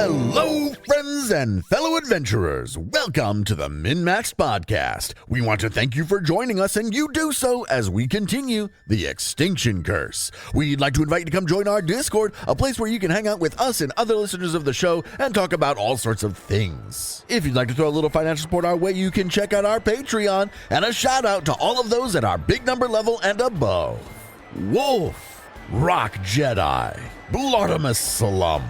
Hello, friends and fellow adventurers. Welcome to the MNmaxed podcast. We want to thank you for joining us, and you do so as we continue the Extinction curse. We'd like to invite you to come join our Discord, a place where you can hang out with us and other listeners of the show and talk about all sorts of things. If you'd like to throw a little financial support our way, you can check out our Patreon, and a shout out to all of those at our big number level and above. Wolf, Rock Jedi, Blortimus Slump,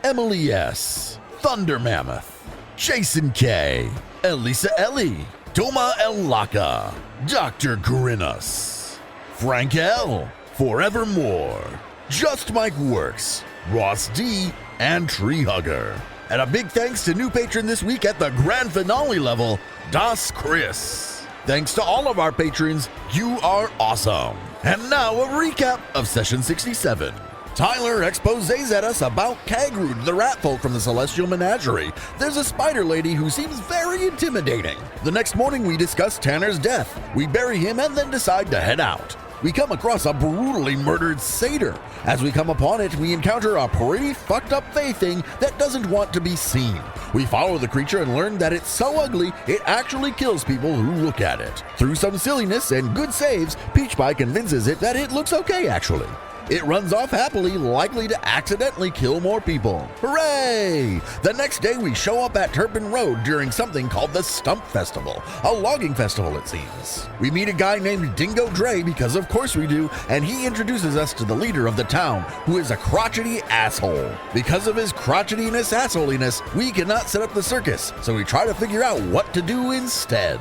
Emily S., Thunder Mammoth, Jason K., Elisa Ellie, Toma El Laka, Dr. Corinus, Frank L., Forevermore, Just Mike Works, Ross D., and Tree Hugger. And a big thanks to new patron this week at the grand finale level, Das Chris. Thanks to all of our patrons, you are awesome. And now a recap of Session 67. Tyler exposes at us about Kagrud, the rat folk from the Celestial Menagerie. There's a spider lady who seems very intimidating. The next morning we discuss Tanner's death. We bury him and then decide to head out. We come across a brutally murdered satyr. As we come upon it, we encounter a pretty fucked up fey thing that doesn't want to be seen. We follow the creature and learn that it's so ugly, it actually kills people who look at it. Through some silliness and good saves, Peach Pie convinces it that it looks okay actually. It runs off happily, likely to accidentally kill more people. Hooray! The next day we show up at Turpin Row during something called the Stump Festival, a logging festival it seems. We meet a guy named Dingo Dre, because of course we do, and he introduces us to the leader of the town, who is a crotchety asshole. Because of his crotchetiness assholiness, we cannot set up the circus, so we try to figure out what to do instead.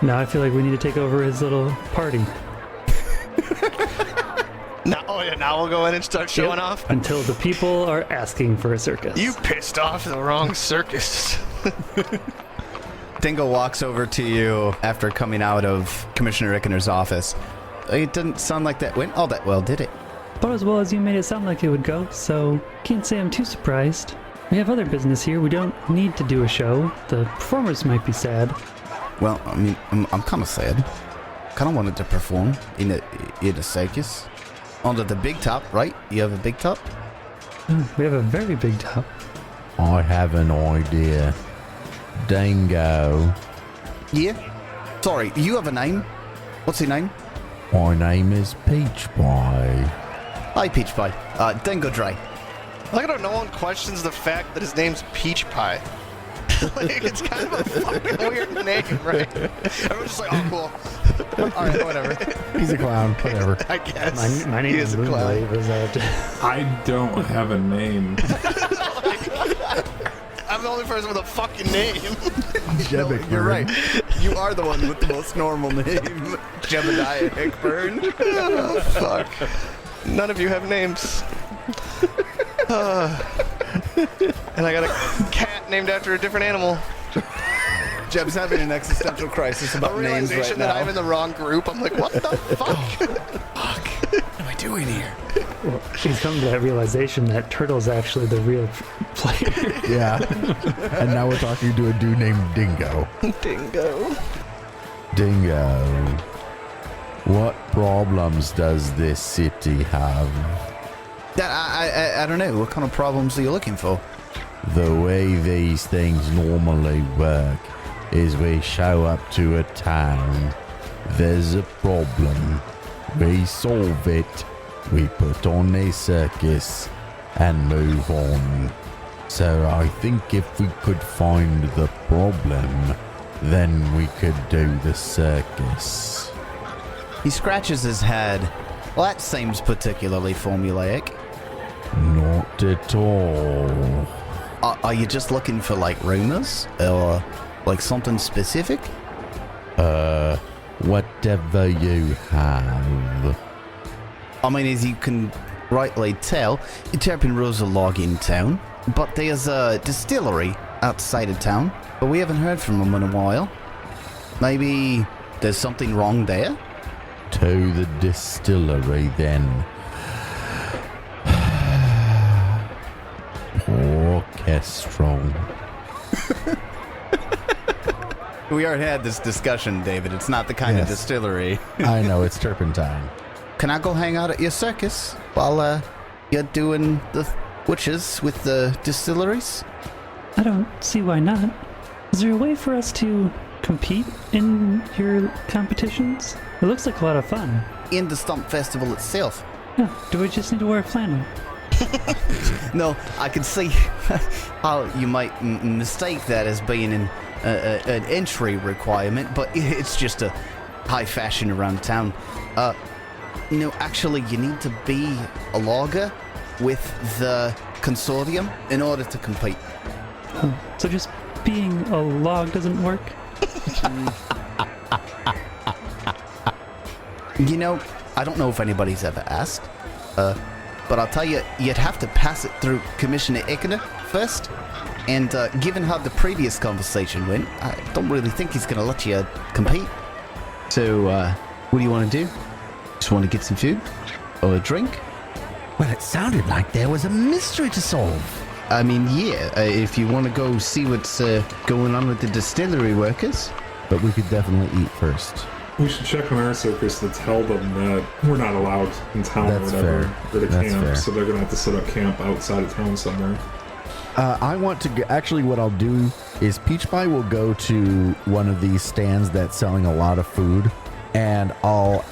Now I feel like we need to take over his little party. Now we'll go in and start showing off? Until the people are asking for a circus. You pissed off the wrong circus. Dingo walks over to you after coming out of Commissioner Ickener's office. It didn't sound like that went all that well, did it? About as well as you made it sound like it would go, so can't say I'm too surprised. We have other business here. We don't need to do a show. The performers might be sad. Well, I mean, I'm kind of sad. Kind of wanted to perform in a circus. Under the big top, right? You have a big top? We have a very big top. I have an idea. Dingo. Yeah? Sorry, you have a name? What's your name? My name is Peach Pie. Hi, Peach Pie. Dingo Dre. Like, I don't know, no one questions the fact that his name's Peach Pie. Like, it's kind of a fucking weird name, right? Everyone's just like, oh, cool. Alright, whatever. He's a clown, whatever. I guess. My name is a clown. I don't have a name. I'm the only person with a fucking name. No, you're right. You are the one with the most normal name. Jebediah Hickburn. Oh, fuck. None of you have names. And I got a cat named after a different animal. Jeb's having an existential crisis A about names right realization now. that I'm in the wrong group. I'm like, what the fuck? What am I doing here? Well, she's come to that realization that Turtle's actually the real player. Yeah. And now we're talking to a dude named Dingo. Dingo. Dingo. What problems does this city have? I don't know. What kind of problems are you looking for? The way these things normally work is we show up to a town, there's a problem, we solve it, we put on a circus, and move on. So I think if we could find the problem, then we could do the circus. He scratches his head. Well, that seems particularly formulaic. Not at all. Are you just looking for, like, rumors? Or, like, something specific? Whatever you have. I mean, as you can rightly tell, Turpin Row's a logging town. But there's a distillery outside of town. But we haven't heard from them in a while. Maybe there's something wrong there? To the distillery, then. Poor Kestrel. We already had this discussion, David. It's not the kind of distillery. I know, it's turpentine. Can I go hang out at your circus while you're doing the butchers with the distilleries? I don't see why not. Is there a way for us to compete in your competitions? It looks like a lot of fun. In the Stump Festival itself? Yeah, do we just need to wear flannel? No, I can see how you might mistake that as being an entry requirement, but it's just a high fashion around town. No, actually, you need to be a logger with the consortium in order to compete. Oh, so just being a log doesn't work? You know, I don't know if anybody's ever asked, but I'll tell you, you'd have to pass it through Commissioner Eckner first, and given how the previous conversation went, I don't really think he's going to let you compete. So, what do you want to do? Just want to get some food? Or a drink? Well, it sounded like there was a mystery to solve. I mean, yeah, if you want to go see what's going on with the distillery workers. But we could definitely eat first. We should check on our circus to tell them that we're not allowed in town That's or whatever. fair. Or to That's camp, fair. so they're gonna have to set up camp outside of town somewhere. I want to actually what I'll do is Peach Pie will go to one of these stands that's selling a lot of food, and I'll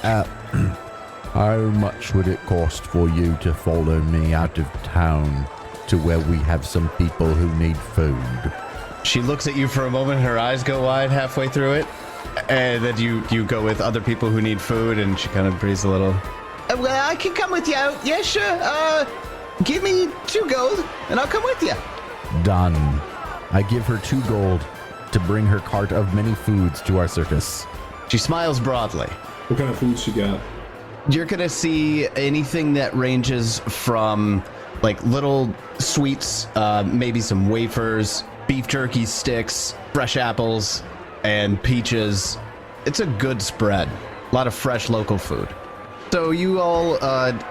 how much would it cost for you to follow me out of town to where we have some people who need food? She looks at you for a moment, her eyes go wide halfway through it, and then you go with other people who need food, and she kind of breathes a little. Well, I can come with you. Yeah, sure. Give me 2 gold, and I'll come with you. Done. I give her 2 gold to bring her cart of many foods to our circus. She smiles broadly. What kind of food she got? You're gonna see anything that ranges from like little sweets, maybe some wafers, beef jerky sticks, fresh apples, and peaches. It's a good spread. A lot of fresh local food. So you all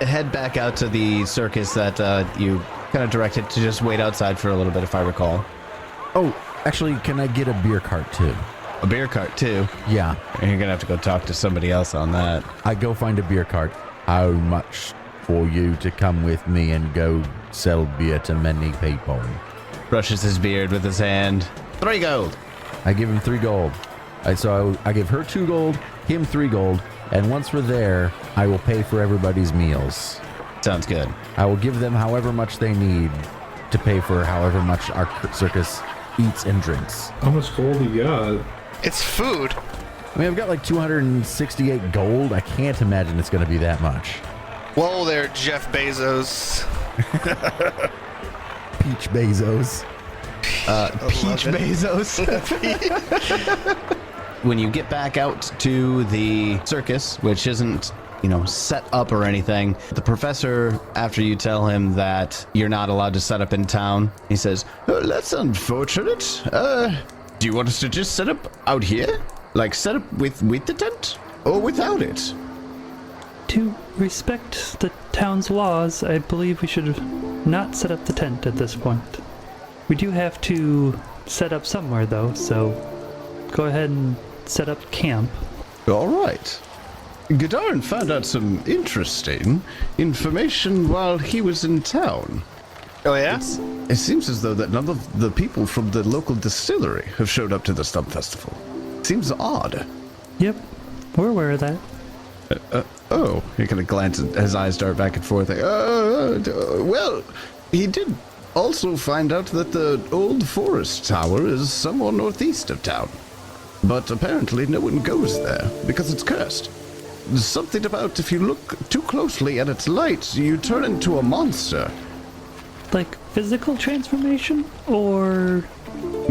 head back out to the circus that you kind of directed to just wait outside for a little bit, if I recall. Oh, actually, can I get a beer cart too? A beer cart too. Yeah, And you're gonna have to go talk to somebody else on that. I go find a beer cart. How much for you to come with me and go sell beer to many people? Brushes his beard with his hand. 3 gold. I give him 3 gold. So I give her 2 gold, him 3 gold, and once we're there, I will pay for everybody's meals. Sounds good. I will give them however much they need to pay for however much our circus eats and drinks. How much gold do you got? It's food. I mean, I've got like 268 gold. I can't imagine it's going to be that much. Whoa there, Jeff Bezos. Peach Bezos. Peach Bezos. When you get back out to the circus, which isn't, set up or anything, the professor, after you tell him that you're not allowed to set up in town, he says, "Oh, that's unfortunate. Do you want us to just set up out here? Like set up with the tent? Or without it?" To respect the town's laws, I believe we should not set up the tent at this point. We do have to set up somewhere, though, so go ahead and set up camp. All right. Godarn found out some interesting information while he was in town. Oh, yeah? It seems as though that none of the people from the local distillery have showed up to the Stump Festival. Seems odd. Yep, we're aware of that. Oh, he kind of glances, his eyes dart back and forth. Well, he did also find out that the old forest tower is somewhere northeast of town. But apparently no one goes there because it's cursed. There's something about if you look too closely at its light, you turn into a monster. Like physical transformation, or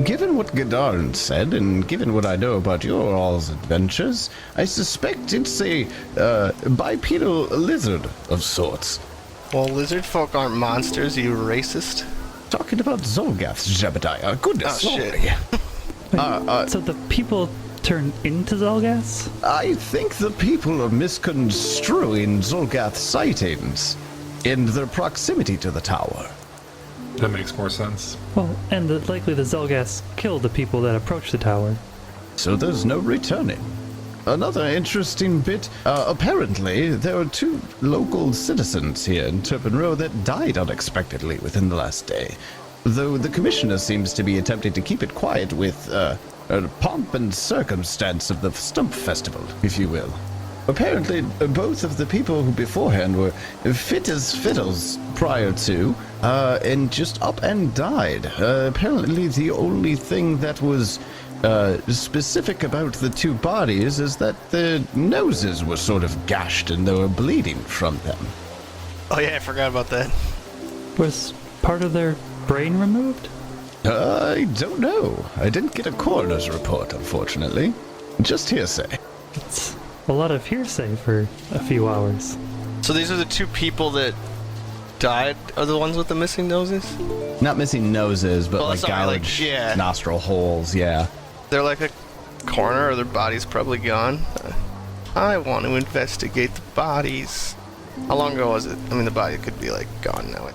Given what Godarn said, and given what I know about your all's adventures, I suspect it's a bipedal lizard of sorts. Well, lizard folk aren't monsters, you racist. Talking about Zolgath's Jebediah. Goodness. Oh, shit. so the people turn into Zolgas? I think the people are misconstruing Zolgath's sightings in their proximity to the tower. That makes more sense. Well, and likely the Zolgas kill the people that approach the tower. So there's no returning. another interesting bit. Apparently, there were 2 local citizens here in Turpin Row that died unexpectedly within the last day. Though the commissioner seems to be attempting to keep it quiet with pomp and circumstance of the Stump Festival, if you will. Apparently, both of the people who beforehand were fit as fiddles prior to, and just up and died. Apparently, the only thing that was specific about the 2 bodies is that their noses were sort of gashed and they were bleeding from them. Oh yeah, I forgot about that. Was part of their brain removed? I don't know. I didn't get a coroner's report, unfortunately. Just hearsay. It's a lot of hearsay for a few hours. So these are the 2 people that died, are the ones with the missing noses? Not missing noses, but Well, like sorry, like, gouged yeah. nostril holes, yeah. They're like a coroner, or their body's probably gone. I want to investigate the bodies. How long ago was it? I mean, the body could be like gone now.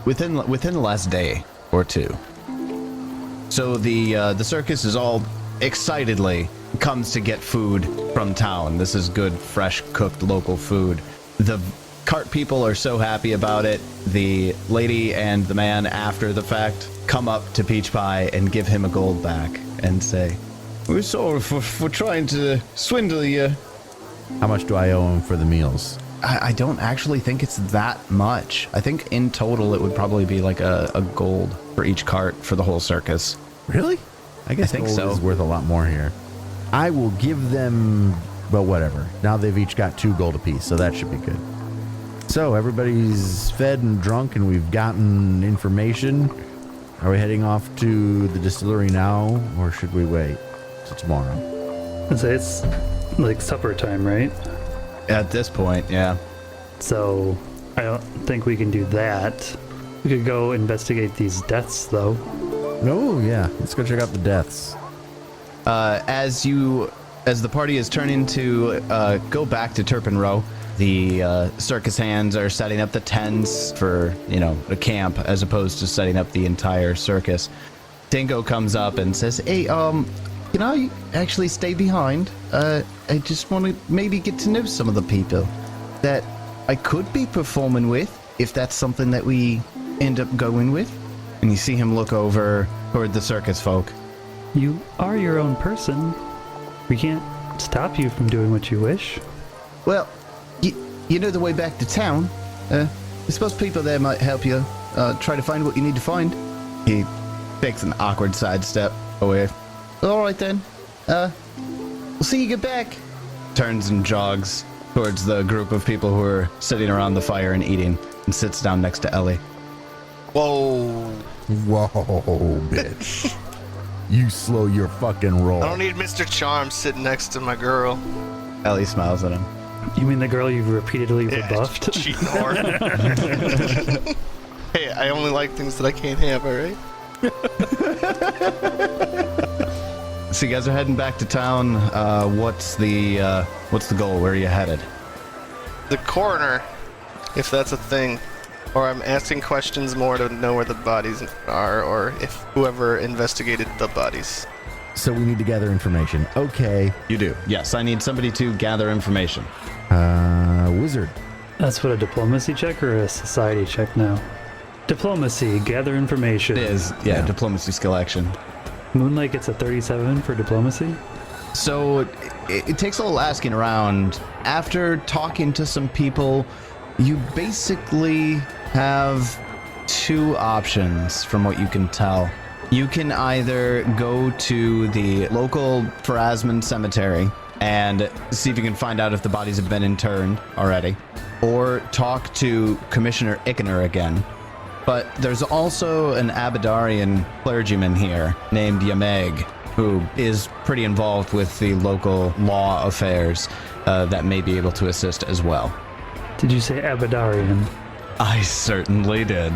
Within the last day or 2. So the circus is all excitedly comes to get food from town. This is good, fresh, cooked local food. The cart people are so happy about it. The lady and the man, after the fact, come up to Peach Pie and give him a gold back and say, "We're sorry for trying to swindle you." How much do I owe him for the meals? I don't actually think it's that much. I think in total it would probably be like a gold for each cart for the whole circus. Really? I guess think gold so. is worth a lot more here. I will give them, well, whatever. Now they've each got 2 gold apiece, so that should be good. So everybody's fed and drunk, and we've gotten information. Are we heading off to the distillery now, or should we wait till tomorrow? I'd say it's like supper time, right? At this point, yeah. So I don't think we can do that. We could go investigate these deaths, though. Oh, yeah. Let's go check out the deaths. As the party is turning to go back to Turpin Row, the circus hands are setting up the tents for, the camp as opposed to setting up the entire circus. Dingo comes up and says, "Hey, can I actually stay behind? I just want to maybe get to know some of the people that I could be performing with, if that's something that we end up going with." And you see him look over toward the circus folk. You are your own person. We can't stop you from doing what you wish. Well, you know the way back to town. I suppose people there might help you try to find what you need to find. He takes an awkward sidestep away. All right then. We'll see you get back. Turns and jogs towards the group of people who are sitting around the fire and eating, and sits down next to Ellie. Whoa. Whoa, bitch. You slow your fucking roll. I don't need Mr. Charm sitting next to my girl. Ellie smiles at him. You mean the girl you've repeatedly rebuffed? Cheating whore. Hey, I only like things that I can't have, alright? So you guys are heading back to town. What's the goal? Where are you headed? The coroner, if that's a thing. Or I'm asking questions more to know where the bodies are, or if whoever investigated the bodies. So we need to gather information. Okay. You do. Yes, I need somebody to gather information. Wizard. That's what a diplomacy check or a society check now? Diplomacy, gather information. It is, yeah. Diplomacy skill action. Moonlight gets a 37 for diplomacy. So it takes a little asking around. After talking to some people, you basically have 2 options from what you can tell. You can either go to the local Pharasman cemetery and see if you can find out if the bodies have been interned already, or talk to Commissioner Ickener again. But there's also an Abadarian clergyman here named Yameg, who is pretty involved with the local law affairs that may be able to assist as well. Did you say Abadarian? I certainly did.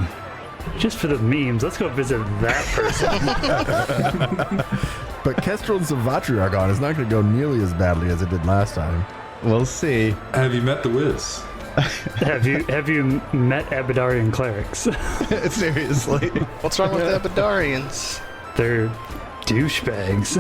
Just for the memes, let's go visit that person. But Kestrel and Savatri are gone. It's not going to go nearly as badly as it did last time. We'll see. Have you met the Wiz? Have you met Abadarian clerics? Seriously. What's wrong with the Abadarians? They're douchebags.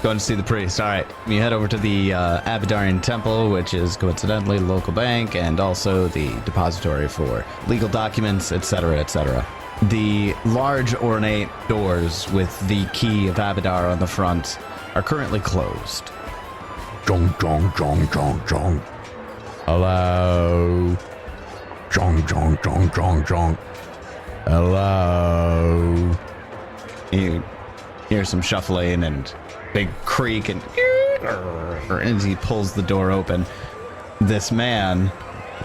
Going to see the priest. All right. You head over to the Abadarian Temple, which is coincidentally the local bank and also the depository for legal documents, etc., etc. The large ornate doors with the key of Abadar on the front are currently closed. Jong, jong, jong, jong, jong. Hello. Jong, jong, jong, jong, jong. Hello. You hear some shuffling and big creak and as he pulls the door open. This man,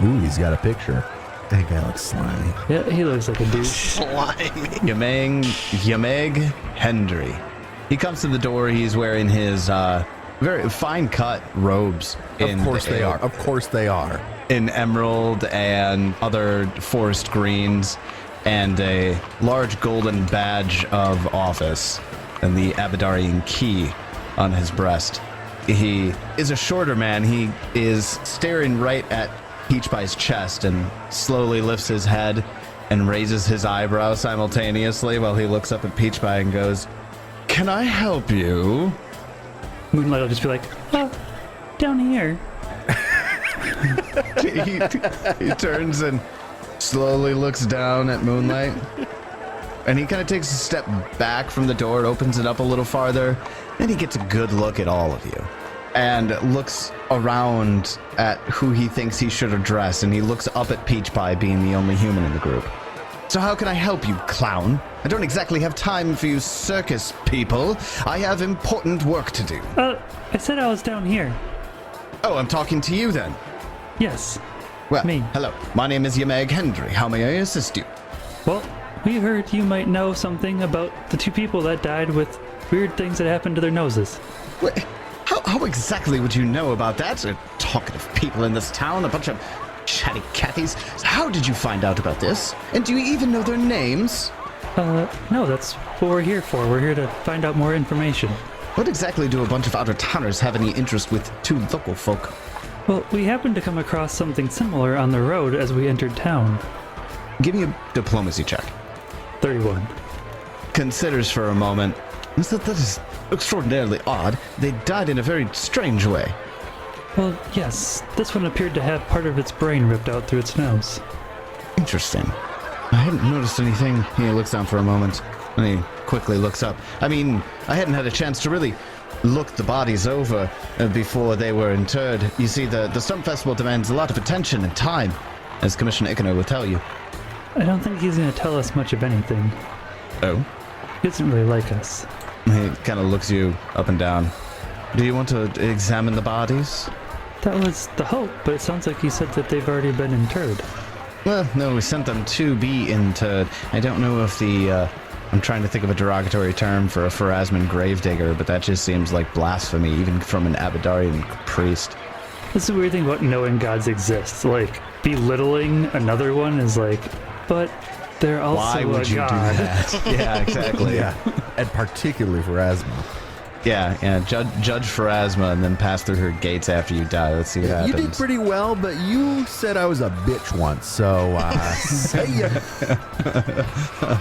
Ooh, he's got a picture. That guy looks slimy. Yeah, he looks like a douche. Slimy. Yameg Hendry. He comes to the door. He's wearing his very fine cut robes. Of course they are. Of course they are. In emerald and other forest greens, and a large golden badge of office and the Abadarian key on his breast. He is a shorter man. He is staring right at Peachpie's chest and slowly lifts his head and raises his eyebrow simultaneously while he looks up at Peachpie and goes, "Can I help you?" Moonlight will just be like, oh, down here. he turns and slowly looks down at Moonlight. And he kind of takes a step back from the door, opens it up a little farther, and he gets a good look at all of you. And looks around at who he thinks he should address, and he looks up at Peach Pie, being the only human in the group. "So how can I help you, clown? I don't exactly have time for you circus people. I have important work to do." I said I was down here. "Oh, I'm talking to you then." Yes. "Well, Me. hello. My name is Yameg Hendry. How may I assist you?" Well, we heard you might know something about the two people that died with weird things that happened to their noses. Wait, how exactly would you know about that? Talkative people in this town, a bunch of chatty Cathys. How did you find out about this? And do you even know their names? No, that's what we're here for. We're here to find out more information. What exactly do a bunch of out-of-towners have any interest with two local folk? Well, we happened to come across something similar on the road as we entered town. Give me a diplomacy check. 31. Considers for a moment. That is extraordinarily odd. They died in a very strange way. Well, yes, this one appeared to have part of its brain ripped out through its nose. Interesting. I hadn't noticed anything. He looks down for a moment, and he quickly looks up. I mean, I hadn't had a chance to really look the bodies over before they were interred. You see, the Stump Festival demands a lot of attention and time, as Commissioner Ikono will tell you. I don't think he's going to tell us much of anything. Oh? He doesn't really like us. He kind of looks you up and down. Do you want to examine the bodies? That was the hope, but it sounds like he said that they've already been interred. Well, no, we sent them to be interred. I don't know if I'm trying to think of a derogatory term for a Pharasman gravedigger, but that just seems like blasphemy, even from an Abadarian priest. This is the weird thing about knowing gods exist. Like, belittling another one is like, but they're also Why would a you god. do that? Yeah, exactly. Yeah, and particularly for asthma. Yeah. Judge Pharasma and then pass through her gates after you die. Let's see what You happens. did pretty well, but you said I was a bitch once, so hey ya.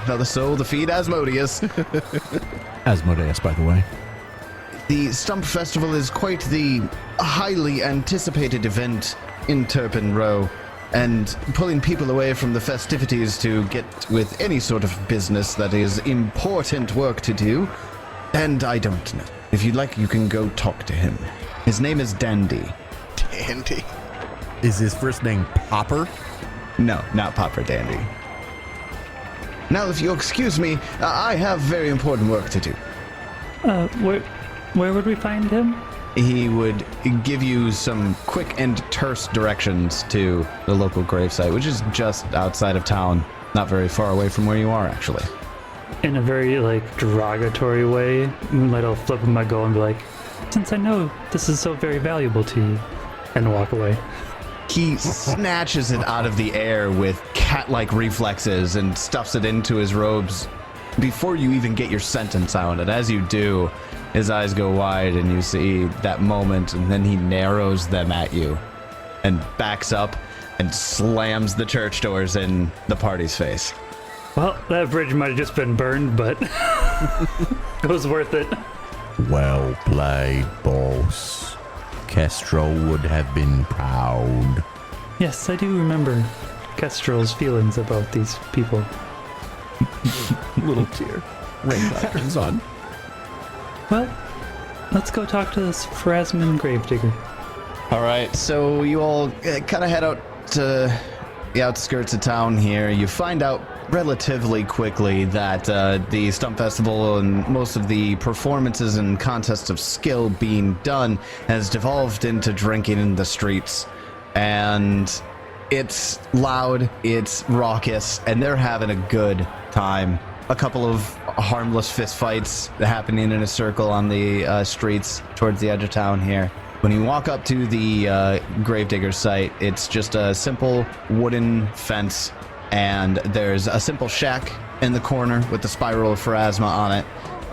Another soul to feed Asmodeus. Asmodeus, by the way. The Stump Festival is quite the highly anticipated event in Turpin Row, and pulling people away from the festivities to get with any sort of business that is important work to do. And I don't know. If you'd like, you can go talk to him. His name is Dandy. Dandy. Is his first name Popper? No, not Popper Dandy. Now, if you'll excuse me, I have very important work to do. Where would we find him? He would give you some quick and terse directions to the local gravesite, which is just outside of town, not very far away from where you are, actually. In a very, like, derogatory way, Moonlight will flip him a go and be like, since I know this is so very valuable to you, and walk away. He snatches it out of the air with cat-like reflexes and stuffs it into his robes before you even get your sentence out. And as you do, his eyes go wide and you see that moment, and then he narrows them at you and backs up and slams the church doors in the party's face. Well, that bridge might have just been burned, but it was worth it. Well played, boss. Kestrel would have been proud. Yes, I do remember Kestrel's feelings about these people. Little tear. Raindrop turns on. Well, let's go talk to this Phrasman gravedigger. All right, so you all kind of head out to the outskirts of town here. You find out relatively quickly that the Stump Festival and most of the performances and contests of skill being done has devolved into drinking in the streets. And it's loud, it's raucous, and they're having a good time. A couple of harmless fist fights happening in a circle on the streets towards the edge of town here. When you walk up to the gravedigger site, it's just a simple wooden fence, and there's a simple shack in the corner with the spiral of pharasma on it,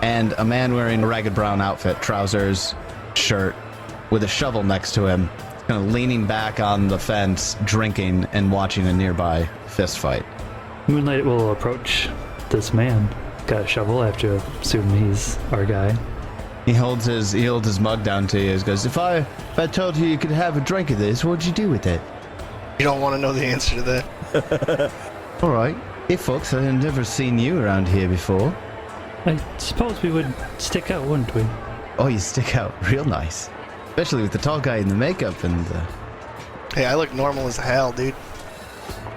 and a man wearing a ragged brown outfit, trousers, shirt, with a shovel next to him, kind of leaning back on the fence, drinking and watching a nearby fist fight. Moonlight will approach this man. Got a shovel, I have to assume he's our guy. He holds his mug down to you. He goes, if I told you you could have a drink of this, what'd you do with it? You don't want to know the answer to that. All right. Hey, folks, I've never seen you around here before. I suppose we would stick out, wouldn't we? Oh, you stick out real nice. Especially with the tall guy in the makeup and Hey, I look normal as hell, dude.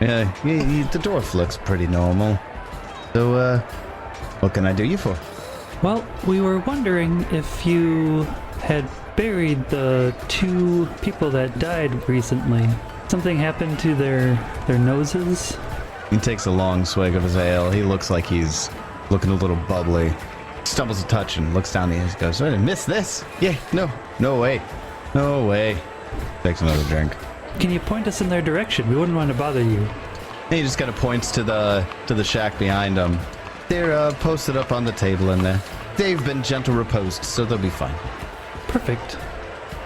yeah, the dwarf looks pretty normal. So, what can I do you for? Well, we were wondering if you had buried the 2 people that died recently. Something happened to their noses? He takes a long swig of his ale. He looks like he's looking a little bubbly. Stumbles a touch and looks down the ears. Goes, I didn't miss this. Yeah, no way. No way. Takes another drink. Can you point us in their direction? We wouldn't want to bother you. And he just kind of points to the shack behind him. They're posted up on the table in there. They've been gentle reposed, so they'll be fine. Perfect.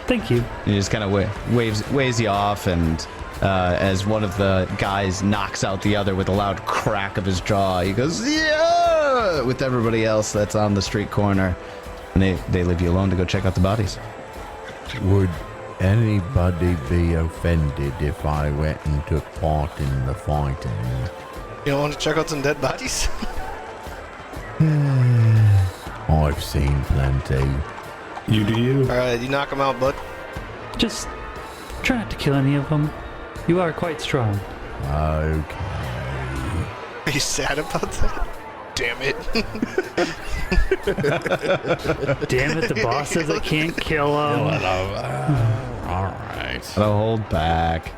Thank you. And he just kind of waves you off, and as one of the guys knocks out the other with a loud crack of his jaw, he goes, yeah! With everybody else that's on the street corner. And they leave you alone to go check out the bodies. Would anybody be offended if I went and took part in the fighting? You don't want to check out some dead bodies? I've seen plenty. You do you. Alright, you knock them out, bud. Just try not to kill any of them. You are quite strong. Okay. Are you sad about that? Damn it. Damn it, the boss says I can't kill him. Alright. Don't hold back.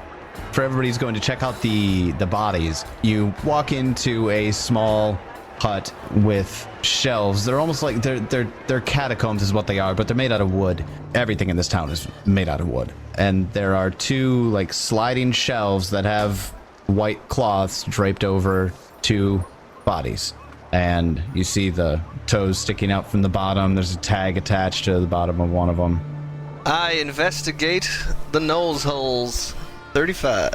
For everybody who's going to check out the bodies, you walk into a small hut with shelves. They're almost like they're catacombs is what they are, but they're made out of wood. Everything in this town is made out of wood. And there are 2 like sliding shelves that have white cloths draped over 2 bodies. And you see the toes sticking out from the bottom. There's a tag attached to the bottom of one of them. I investigate the nose holes. 35.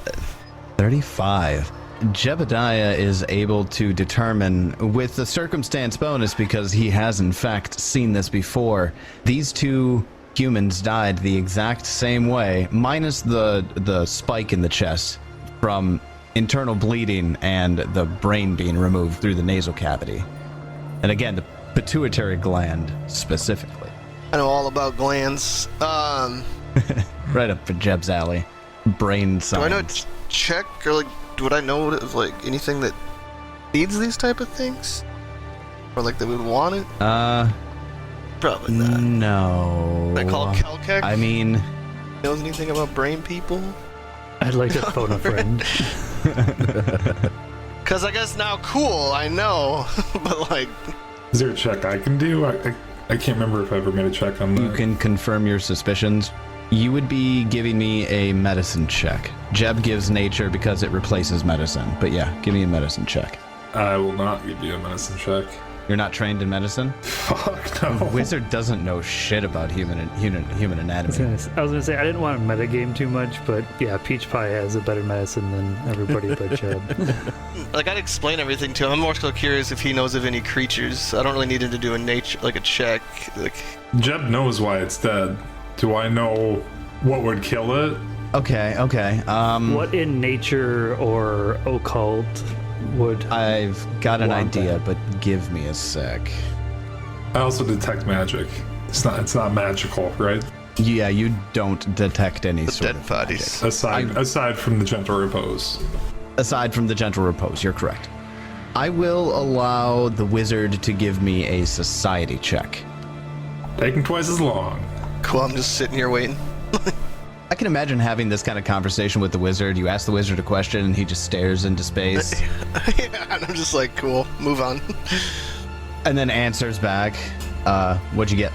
35. Jebediah is able to determine, with the circumstance bonus, because he has in fact seen this before, these 2 humans died the exact same way, minus the spike in the chest from internal bleeding and the brain being removed through the nasal cavity. And again, the pituitary gland specifically. I know all about glands. Right up for Jeb's alley. Brain science. Do I know check or like would I know of like anything that needs these type of things? Or like that we would want it? Probably not. No. They call it Calcac? I mean, knows anything about brain people? I'd like to phone a friend. Cause I guess now cool, I know. But like, Is there a check I can do? I can't remember if I ever made a check on that. you can confirm your suspicions. You would be giving me a medicine check. Jeb gives nature because it replaces medicine. But yeah, give me a medicine check. I will not give you a medicine check. You're not trained in medicine? Fuck no. Wizard doesn't know shit about human anatomy. I was gonna say I didn't want to metagame too much, but yeah, Peach Pie has a better medicine than everybody but Chad. Like, I'd explain everything to him. I'm more so curious if he knows of any creatures. I don't really need him to do a nature, like a check. Like, Jeb knows why it's dead. Do I know what would kill it? Okay. What in nature or occult would I've got an want idea, that? but give me a sec. I also detect magic. It's not magical, right? Yeah, you don't detect any the sort dead of bodies. Aside from the gentle repose. Aside from the gentle repose, you're correct. I will allow the wizard to give me a society check. Taking twice as long. Cool, I'm just sitting here waiting. I can imagine having this kind of conversation with the wizard. You ask the wizard a question, and he just stares into space, Yeah, and I'm just like, cool, move on. and then answers back. What'd you get?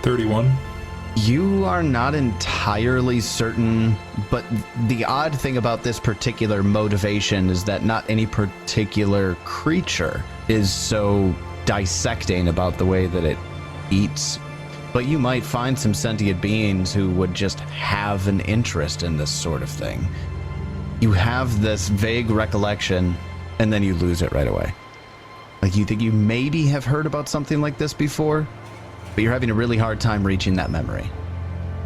31. You are not entirely certain, but the odd thing about this particular motivation is that not any particular creature is so dissecting about the way that it eats. But you might find some sentient beings who would just have an interest in this sort of thing. You have this vague recollection, and then you lose it right away. Like, you think you maybe have heard about something like this before, but you're having a really hard time reaching that memory.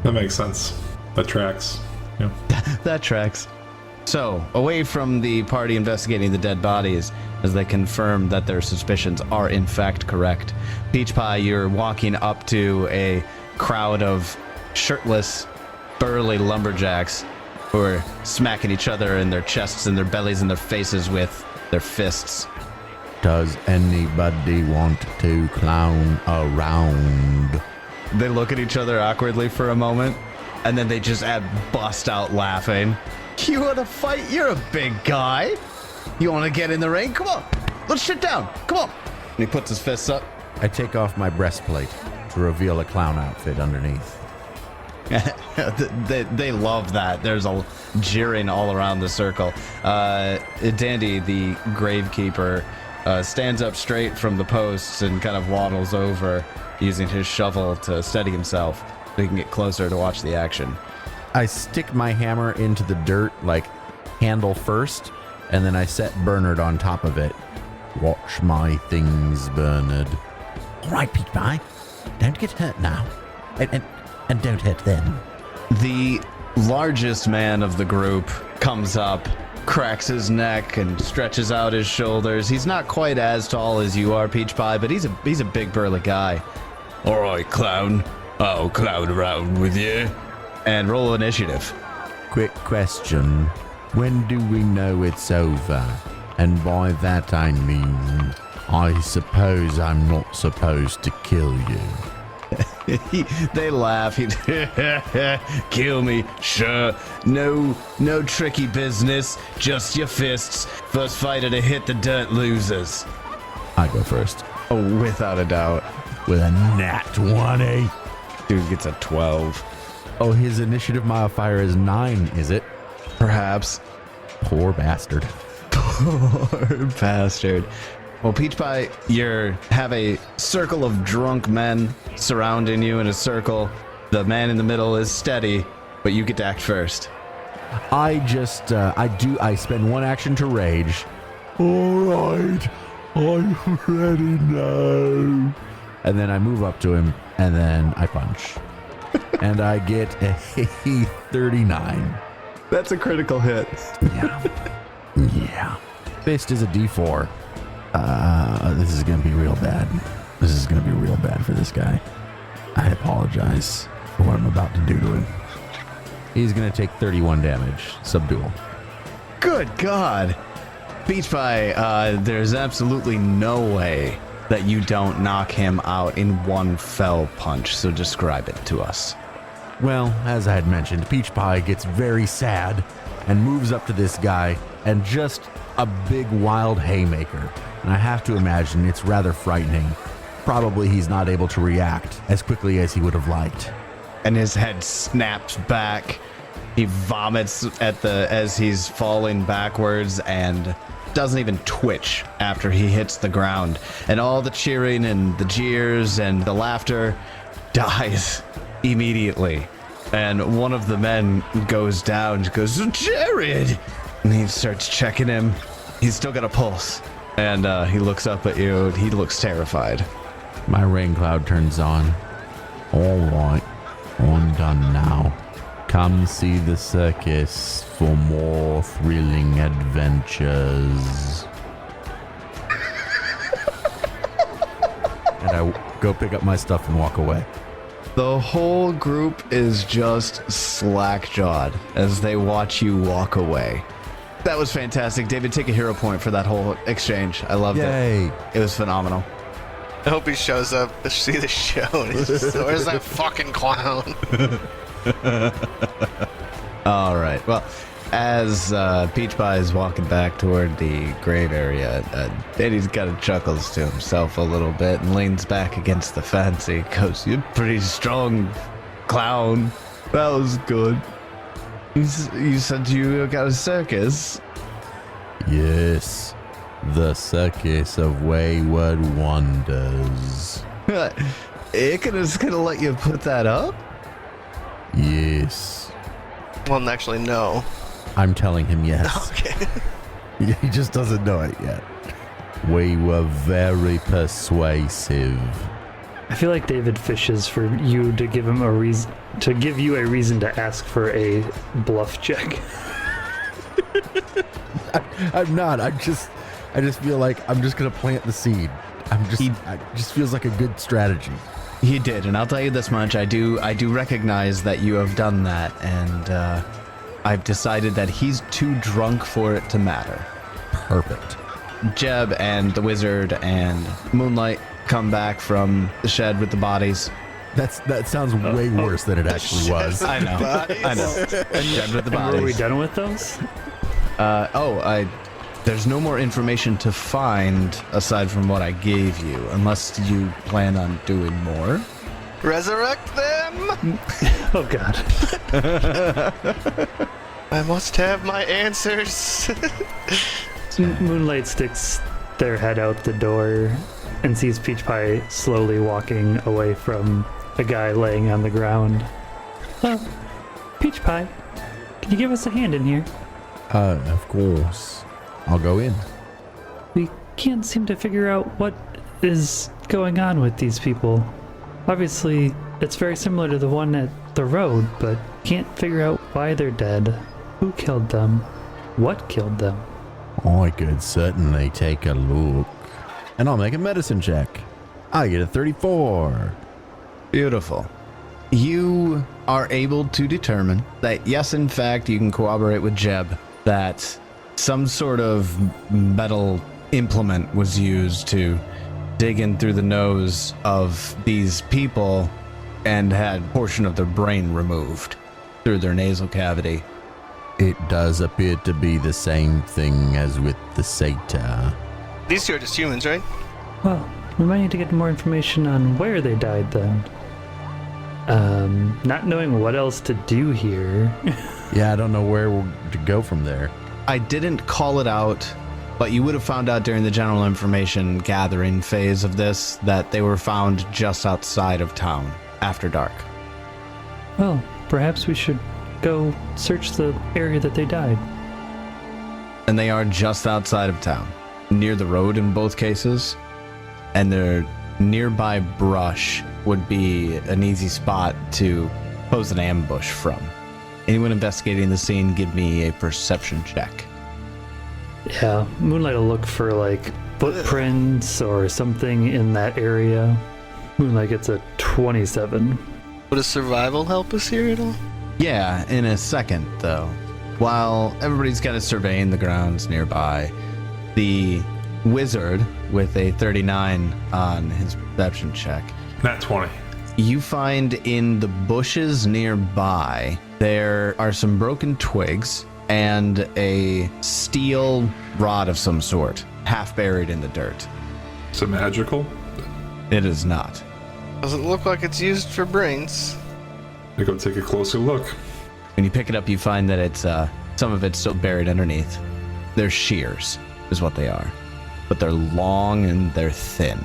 That makes sense. That tracks. Yeah. That tracks. So, away from the party investigating the dead bodies, as they confirm that their suspicions are in fact correct, Peach Pie, you're walking up to a crowd of shirtless, burly lumberjacks who are smacking each other in their chests and their bellies and their faces with their fists. Does anybody want to clown around? They look at each other awkwardly for a moment, and then they just bust out laughing. You want to fight? You're a big guy. You want to get in the ring? Come on. Let's sit down. Come on. And he puts his fists up. I take off my breastplate to reveal a clown outfit underneath. They love that. There's a jeering all around the circle. Dandy, the gravekeeper, stands up straight from the posts and kind of waddles over, using his shovel to steady himself so he can get closer to watch the action. I stick my hammer into the dirt, like handle first, and then I set Bernard on top of it. Watch my things, Bernard. All right, Peach Pie. Don't get hurt now. And don't hurt them. The largest man of the group comes up, cracks his neck, and stretches out his shoulders. He's not quite as tall as you are, Peach Pie, but he's a big burly guy. All right, clown. I'll clown around with you. And roll initiative. Quick question. When do we know it's over? And by that I mean, I suppose I'm not supposed to kill you. They laugh. Kill me, sure. No tricky business. Just your fists. First fighter to hit the dirt loses. I go first. Oh, without a doubt. With a nat 20. Dude gets a 12. Oh, his initiative modifier is 9, is it? Perhaps. Poor bastard. Poor bastard. Well, Peach Pie, you have a circle of drunk men surrounding you in a circle. The man in the middle is steady, but you get to act first. I spend one action to rage. All right, I'm ready now. And then I move up to him, and then I punch. And I get a 39. That's a critical hit. Yeah. Fist is a D4. This is going to be real bad. This is going to be real bad for this guy. I apologize for what I'm about to do to him. He's going to take 31 damage. Subdual. Good God. Peach Pie, there's absolutely no way that you don't knock him out in one fell punch, so describe it to us. Well, as I had mentioned, Peach Pie gets very sad and moves up to this guy and just a big wild haymaker. And I have to imagine it's rather frightening. Probably he's not able to react as quickly as he would have liked. And his head snaps back. He vomits as he's falling backwards, and doesn't even twitch after he hits the ground. And all the cheering and the jeers and the laughter dies immediately. And one of the men goes down, goes, Jared! And he starts checking him. He's still got a pulse. And he looks up at you. He looks terrified. My rain cloud turns on. All right, I'm done now. Come see the circus for more thrilling adventures. And I go pick up my stuff and walk away. The whole group is just slack-jawed as they watch you walk away. That was fantastic. David, take a hero point for that whole exchange. I loved Yay. it. It was phenomenal. I hope he shows up to see the show. And he's just, where's that fucking clown? All right. Well, as Peach Pie is walking back toward the grave area, Danny's kind of chuckles to himself a little bit and leans back against the fence. He goes, "You're pretty strong, clown. That was good. You said you got a circus?" Yes, the circus of wayward wonders. Icarus gonna let you put that up? Yes, Well, actually, no. I'm telling him yes. Okay. He just doesn't know it yet. We were very persuasive. I feel like David fishes for you to give him a reason to give you a reason to ask for a bluff check. I'm not. I just feel like I'm just gonna plant the seed. It just feels like a good strategy. He did, and I'll tell you this much: I do recognize that you have done that, and I've decided that he's too drunk for it to matter. Perfect. Jeb and the wizard and Moonlight come back from the shed with the bodies. That sounds way worse than it actually was. I know. Jeb with the And were we bodies. done with those? There's no more information to find aside from what I gave you, unless you plan on doing more. Resurrect them! Oh god. I must have my answers. Moonlight sticks their head out the door and sees Peach Pie slowly walking away from a guy laying on the ground. Oh, Peach Pie, can you give us a hand in here? Of course. I'll go in. We can't seem to figure out what is going on with these people. Obviously, it's very similar to the one at the road, but can't figure out why they're dead, who killed them, what killed them. I could certainly take a look. And I'll make a medicine check. I get a 34. Beautiful. You are able to determine that, yes, in fact, you can corroborate with Jeb that some sort of metal implement was used to dig in through the nose of these people and had a portion of their brain removed through their nasal cavity. It does appear to be the same thing as with the satyr. These two are just humans, right? Well, we might need to get more information on where they died then. Not knowing what else to do here. Yeah, I don't know where to go from there. I didn't call it out, but you would have found out during the general information gathering phase of this that they were found just outside of town after dark. Well, perhaps we should go search the area that they died. And they are just outside of town, near the road in both cases, and their nearby brush would be an easy spot to pose an ambush from. Anyone investigating the scene, give me a perception check. Yeah, Moonlight will look for like footprints or something in that area. Moonlight gets a 27. Would a survival help us here at all? Yeah, in a second, though. While everybody's kind of surveying the grounds nearby, the wizard, with a 39 on his perception check, Nat 20. you find in the bushes nearby, there are some broken twigs and a steel rod of some sort, half buried in the dirt. Is it magical? It is not. Doesn't look like it's used for brains. I go take a closer look. When you pick it up, you find that it's some of it's still buried underneath. There's shears is what they are. But they're long and they're thin.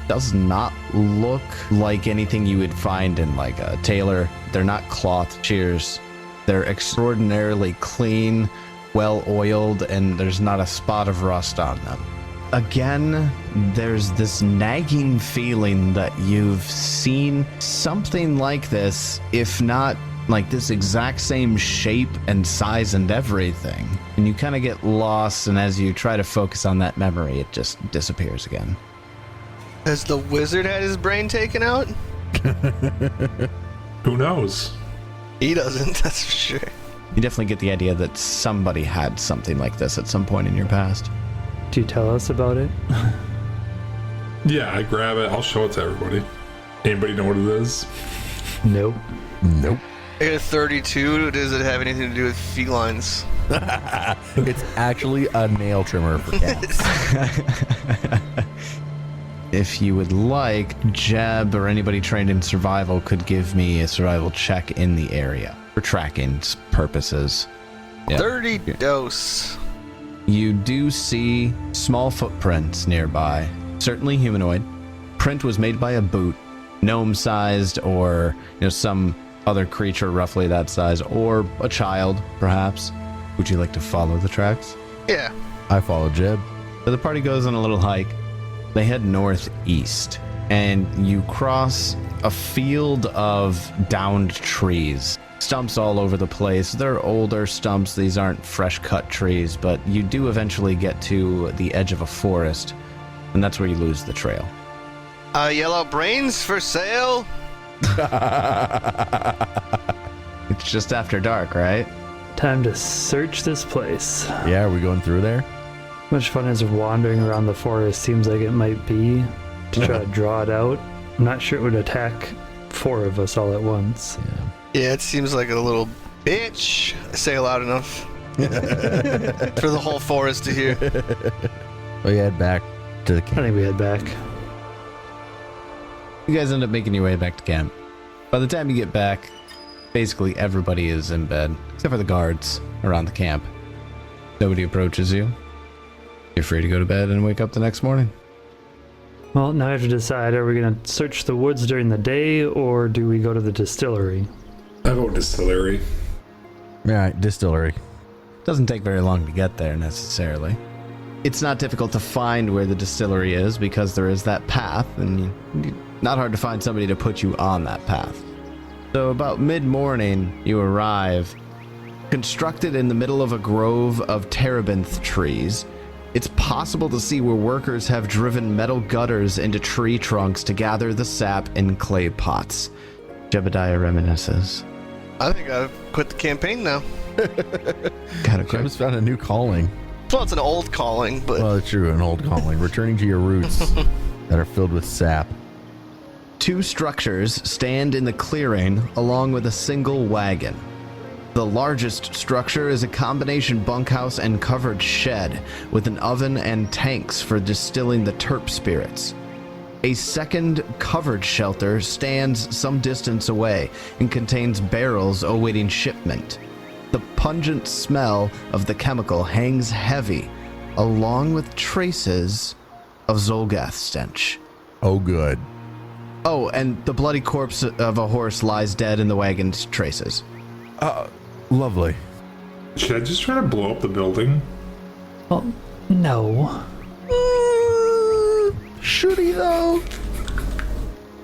Does not look like anything you would find in like a tailor. They're not cloth shears. They're extraordinarily clean, well oiled, and there's not a spot of rust on them. Again, there's this nagging feeling that you've seen something like this, if not like this exact same shape and size and everything. And you kind of get lost, and as you try to focus on that memory, it just disappears again. Has the wizard had his brain taken out? Who knows? He doesn't, that's for sure. You definitely get the idea that somebody had something like this at some point in your past. Do you tell us about it? Yeah, I grab it. I'll show it to everybody. Anybody know what it is? Nope. Nope. I got a 32. Does it have anything to do with felines? It's actually a nail trimmer for cats. If you would like, Jeb or anybody trained in survival could give me a survival check in the area for tracking purposes. Yeah. 30 dose. You do see small footprints nearby, certainly humanoid. Print was made by a boot, gnome-sized, or some other creature roughly that size, or a child, perhaps. Would you like to follow the tracks? Yeah. I follow Jeb. So the party goes on a little hike. They head northeast, and you cross a field of downed trees. Stumps all over the place. They're older stumps. These aren't fresh-cut trees, but you do eventually get to the edge of a forest, and that's where you lose the trail. Yellow brains for sale? It's just after dark, right? Time to search this place. Yeah, are we going through there? Much fun as wandering around the forest seems like it might be to try to draw it out. I'm not sure it would attack 4 of us all at once. Yeah, it seems like a little bitch. I say it loud enough for the whole forest to hear. We head back to the I camp. think we head back. You guys end up making your way back to camp. By the time you get back, basically everybody is in bed, except for the guards around the camp. Nobody approaches you. You're free to go to bed and wake up the next morning. Well, now I have to decide, are we going to search the woods during the day, or do we go to the distillery? I vote Distillery. All right, Distillery. Doesn't take very long to get there, necessarily. It's not difficult to find where the distillery is because there is that path, and not hard to find somebody to put you on that path. So about mid-morning, you arrive. Constructed in the middle of a grove of terebinth trees, it's possible to see where workers have driven metal gutters into tree trunks to gather the sap in clay pots. Jebediah reminisces. I think I've quit the campaign now. Gotta quit. Jeb's found a new calling. Well, it's an old calling, but Well, it's true, an old calling. Returning to your roots that are filled with sap. 2 structures stand in the clearing along with a single wagon. The largest structure is a combination bunkhouse and covered shed with an oven and tanks for distilling the terp spirits. A second covered shelter stands some distance away and contains barrels awaiting shipment. The pungent smell of the chemical hangs heavy, along with traces of Zolgath stench. Oh, good. Oh, and the bloody corpse of a horse lies dead in the wagon's traces. Lovely. Should I just try to blow up the building? Well, no. Should he, though?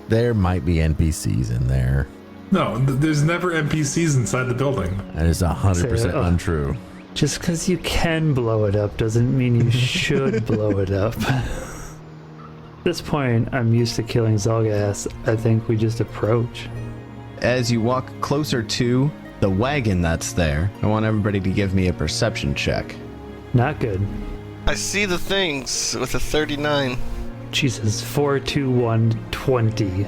There might be NPCs in there. No, there's never NPCs inside the building. That is 100% Say, untrue. Just because you can blow it up doesn't mean you should blow it up. At this point, I'm used to killing Zolgath. I think we just approach. As you walk closer to the wagon that's there, I want everybody to give me a perception check. Not good. I see the things with a 39. Jesus, 4, 2, 1, 20.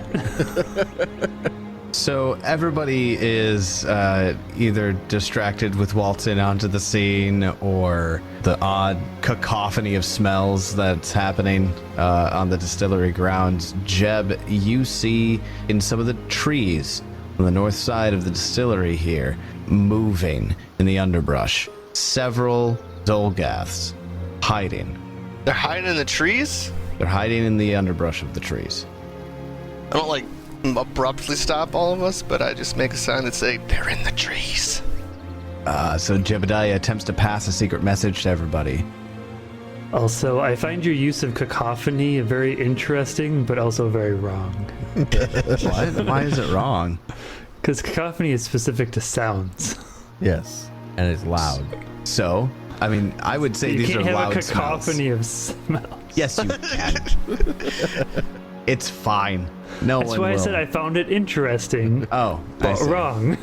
So everybody is either distracted with waltzing onto the scene or the odd cacophony of smells that's happening on the distillery grounds. Jeb, you see in some of the trees on the north side of the distillery here, moving in the underbrush, several Zolgaths hiding. They're hiding in the trees? They're hiding in the underbrush of the trees. I don't like abruptly stop all of us, but I just make a sign that say, they're in the trees. So Jebediah attempts to pass a secret message to everybody. Also, I find your use of cacophony very interesting, but also very wrong. What? Why is it wrong? Because cacophony is specific to sounds. Yes, and it's loud. So, I mean, I would say You these can't are have loud a cacophony of smells. Yes, you can. It's fine. No That's one why will. I said I found it interesting, Oh, I but see. wrong.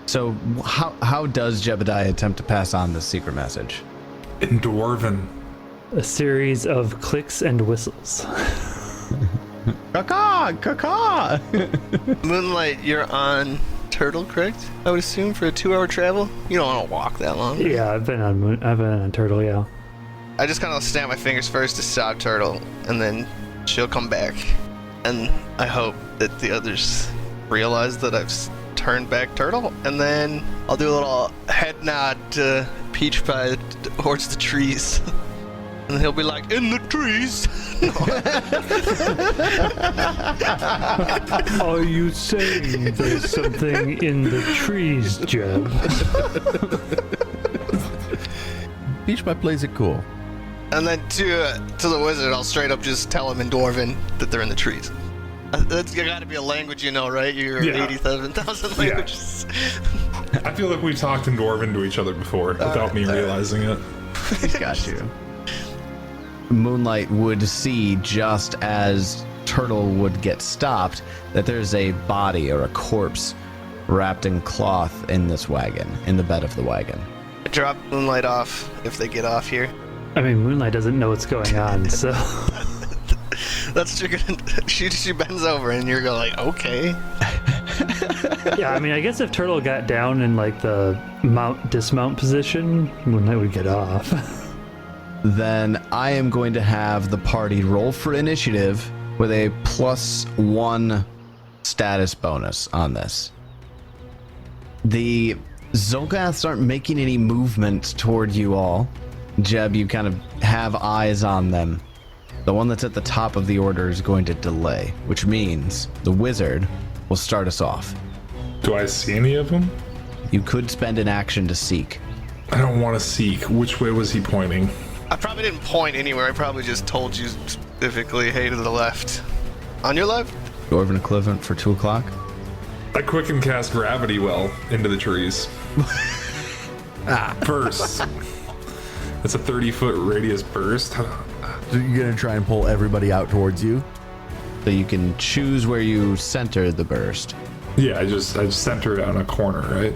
So, how does Jebediah attempt to pass on this secret message? In Dwarven. A series of clicks and whistles. Caw, caw. Moonlight, you're on Turtle, correct? I would assume for a 2-hour travel? You don't want to walk that long. Yeah, I've been on Turtle, yeah. I just kind of snap my fingers first to stop Turtle, and then she'll come back. And I hope that the others realize that I've turned back Turtle, and then I'll do a little head nod to Peach Pie towards the trees. And he'll be like, in the trees! Are you saying there's something in the trees, Jeb? Peach Pie plays it cool. And then to the wizard, I'll straight up just tell him in Dwarven that they're in the trees. That's gotta be a language you know, right? You're Yeah. 87,000 languages. I feel like we've talked in Dwarven to each other before without me realizing it. He's got you. Moonlight would see, just as Turtle would get stopped, that there's a body or a corpse wrapped in cloth in this wagon, in the bed of the wagon. Drop Moonlight off if they get off here. I mean, Moonlight doesn't know what's going on, so... That's what you're gonna. She bends over and you're going like, okay. Yeah, I mean, I guess if Turtle got down in, like, the dismount position, Moonlight would get off. Then I am going to have the party roll for initiative with a +1 status bonus on this. The Zolgaths aren't making any movement toward you all. Jeb, you kind of have eyes on them. The one that's at the top of the order is going to delay, which means the wizard will start us off. Do I see any of them? You could spend an action to seek. I don't want to seek. Which way was he pointing? I probably didn't point anywhere. I probably just told you specifically, hey, to the left. On your left? Dwarven equivalent for 2 o'clock. I quicken cast gravity well into the trees. Burst. It's a 30-foot radius burst. So you're gonna try and pull everybody out towards you? So you can choose where you center the burst. Yeah, I just center it on a corner, right?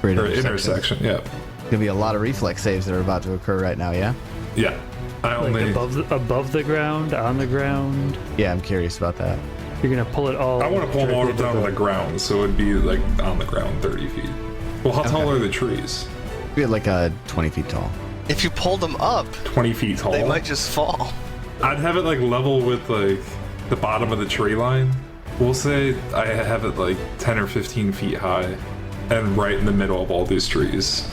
Great Or intersection. Yeah. Gonna be a lot of reflex saves that are about to occur right now, yeah? Yeah. I Like, only. above the ground, on the ground. Yeah, I'm curious about that. You're gonna pull it all... I want to pull them all directly down to the ground, so it'd be like on the ground, 30 feet. Well, how tall are the trees? Be like 20 feet tall. If you pulled them up, 20 feet tall. they might just fall. I'd have it like level with like the bottom of the tree line. We'll say I have it like 10 or 15 feet high and right in the middle of all these trees.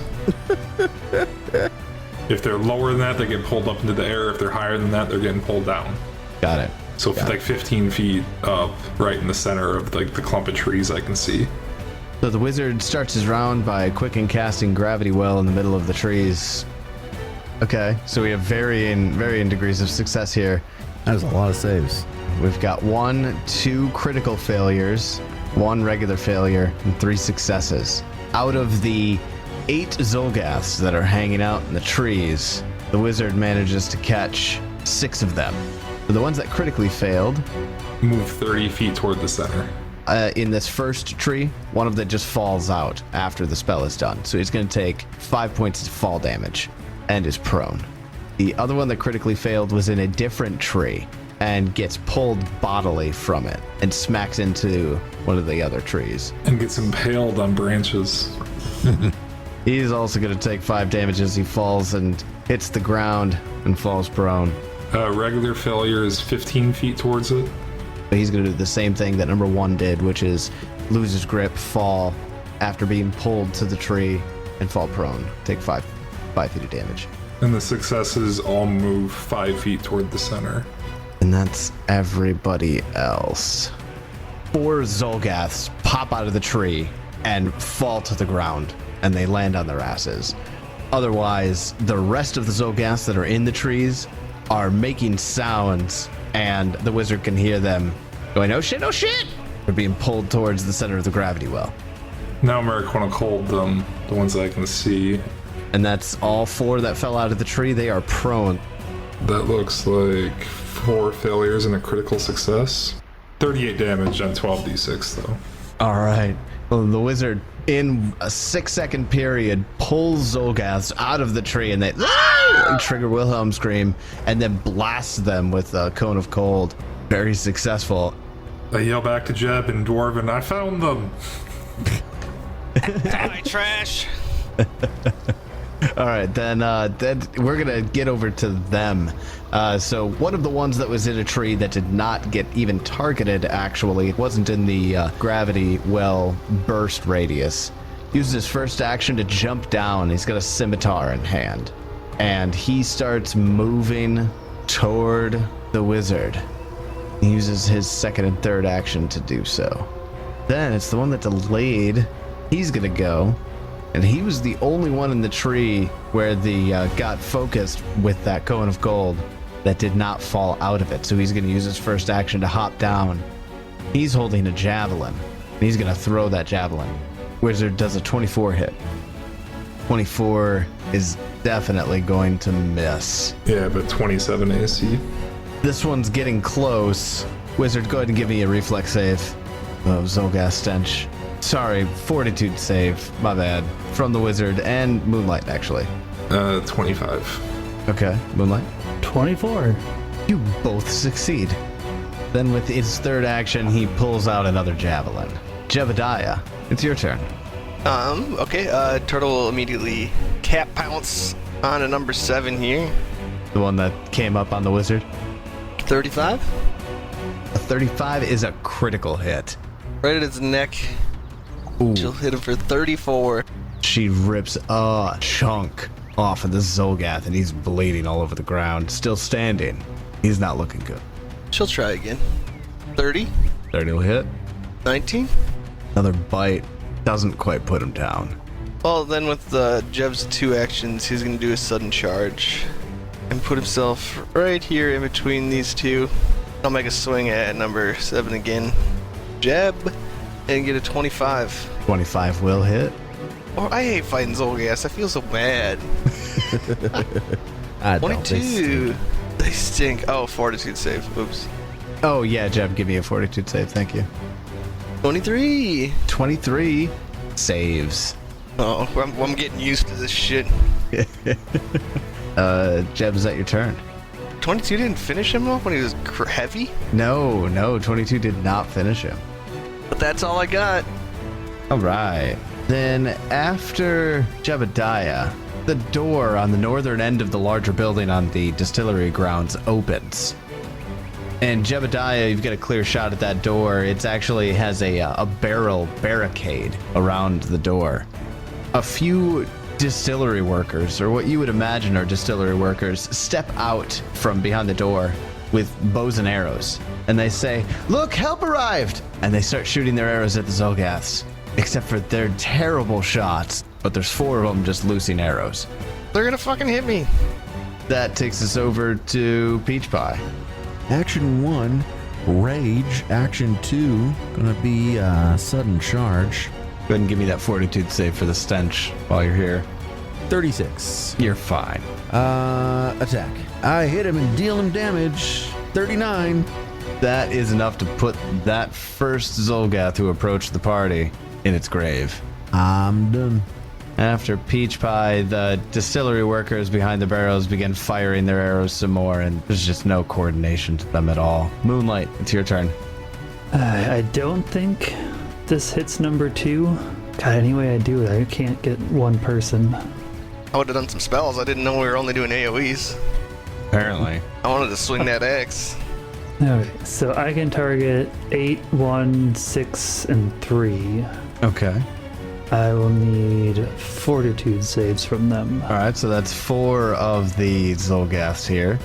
If they're lower than that, they get pulled up into the air. If they're higher than that, they're getting pulled down. Got it. So if like 15 feet up, right in the center of like the clump of trees I can see. So the wizard starts his round by quick and casting gravity well in the middle of the trees. Okay, so we have varying degrees of success here. That was a lot of saves. We've got 1, 2 critical failures, 1 regular failure, and 3 successes. Out of the 8 Zolgaths that are hanging out in the trees, the wizard manages to catch 6 of them. So the ones that critically failed, Move 30 feet toward the center. in this first tree, one of them just falls out after the spell is done. So he's going to take 5 points of fall damage and is prone. The other one that critically failed was in a different tree and gets pulled bodily from it and smacks into one of the other trees. And gets impaled on branches. He's also going to take 5 damage as he falls and hits the ground and falls prone. Regular failure is 15 feet towards it. But he's going to do the same thing that number 1 did, which is lose his grip, fall after being pulled to the tree, and fall prone. Take 5 5 feet of damage. And the successes all move 5 feet toward the center. And that's everybody else. 4 Zolgaths pop out of the tree and fall to the ground, and they land on their asses. Otherwise, the rest of the Zolgaths that are in the trees are making sounds, and the wizard can hear them going, "Oh shit, oh shit!" They're being pulled towards the center of the gravity well. Now Merrick want to hold them, the ones that I can see. And that's all 4 that fell out of the tree. They are prone. That looks like 4 failures and a critical success. 38 damage on 12d6 though. All right. Well, the wizard, in a 6-second period, pulls Zolgaths out of the tree, and they trigger Wilhelm scream, and then blasts them with a cone of cold. Very successful. I yell back to Jeb in Dwarven, "I found them!" Die, trash! All right, then we're going to get over to them. So one of the ones that was in a tree that did not get even targeted, actually, it wasn't in the gravity well burst radius, uses his first action to jump down. He's got a scimitar in hand, and he starts moving toward the wizard. He uses his second and third action to do so. Then it's the one that delayed. He's going to go. And he was the only one in the tree where the got focused with that cone of gold that did not fall out of it. So he's going to use his first action to hop down. He's holding a javelin. And he's going to throw that javelin. Wizard does a 24 hit. 24 is definitely going to miss. Yeah, but 27 AC. This one's getting close. Wizard, go ahead and give me a reflex save. Oh, Zolgath stench. Sorry, fortitude save. My bad. From the wizard and Moonlight, actually. 25. Okay, Moonlight. 24. You both succeed. Then with his third action, he pulls out another javelin. Jebediah, it's your turn. Okay, Turtle will immediately cat pounce on a number 7 here. The one that came up on the wizard. 35? A 35 is a critical hit. Right at his neck. Ooh. She'll hit him for 34. She rips a chunk off of the Zolgath, and he's bleeding all over the ground. Still standing. He's not looking good. She'll try again. 30? 30 will hit. 19? Another bite. Doesn't quite put him down. Well, then with Jeb's 2 actions, he's going to do a sudden charge and put himself right here in between these two. I'll make a swing at number 7 again. Jeb, and get a 25. 25 will hit. Oh, I hate fighting Zolgaths. I feel so bad. 22. They stink. Oh, fortitude save. Oops. Oh, yeah, Jeb, give me a fortitude save. Thank you. 23. 23 saves. Oh, I'm getting used to this shit. Jeb, is that your turn? 22 didn't finish him off when he was heavy? No, 22 did not finish him. But that's all I got. All right. Then after Jebediah, the door on the northern end of the larger building on the distillery grounds opens. And Jebediah, you've got a clear shot at that door. It actually has a barrel barricade around the door. A few distillery workers, or what you would imagine are distillery workers, step out from behind the door with bows and arrows. And they say, "Look, help arrived!" And they start shooting their arrows at the Zolgaths. Except for they're terrible shots, but there's 4 of them just loosing arrows. They're gonna fucking hit me. That takes us over to Peach Pie. Action 1, rage. Action 2, gonna be sudden charge. Go ahead and give me that fortitude save for the stench while you're here. 36. You're fine. Attack. I hit him and deal him damage. 39. That is enough to put that first Zolgath who approached the party in its grave. I'm done. After Peach Pie, the distillery workers behind the barrels begin firing their arrows some more, and there's just no coordination to them at all. Moonlight, it's your turn. I don't think this hits number 2. God, any way I do it, I can't get one person. I would have done some spells. I didn't know we were only doing AoEs. Apparently. I wanted to swing that axe. Okay, so I can target 8, 1, 6, and 3. Okay. I will need fortitude saves from them. All right, so that's 4 of the Zolgaths here.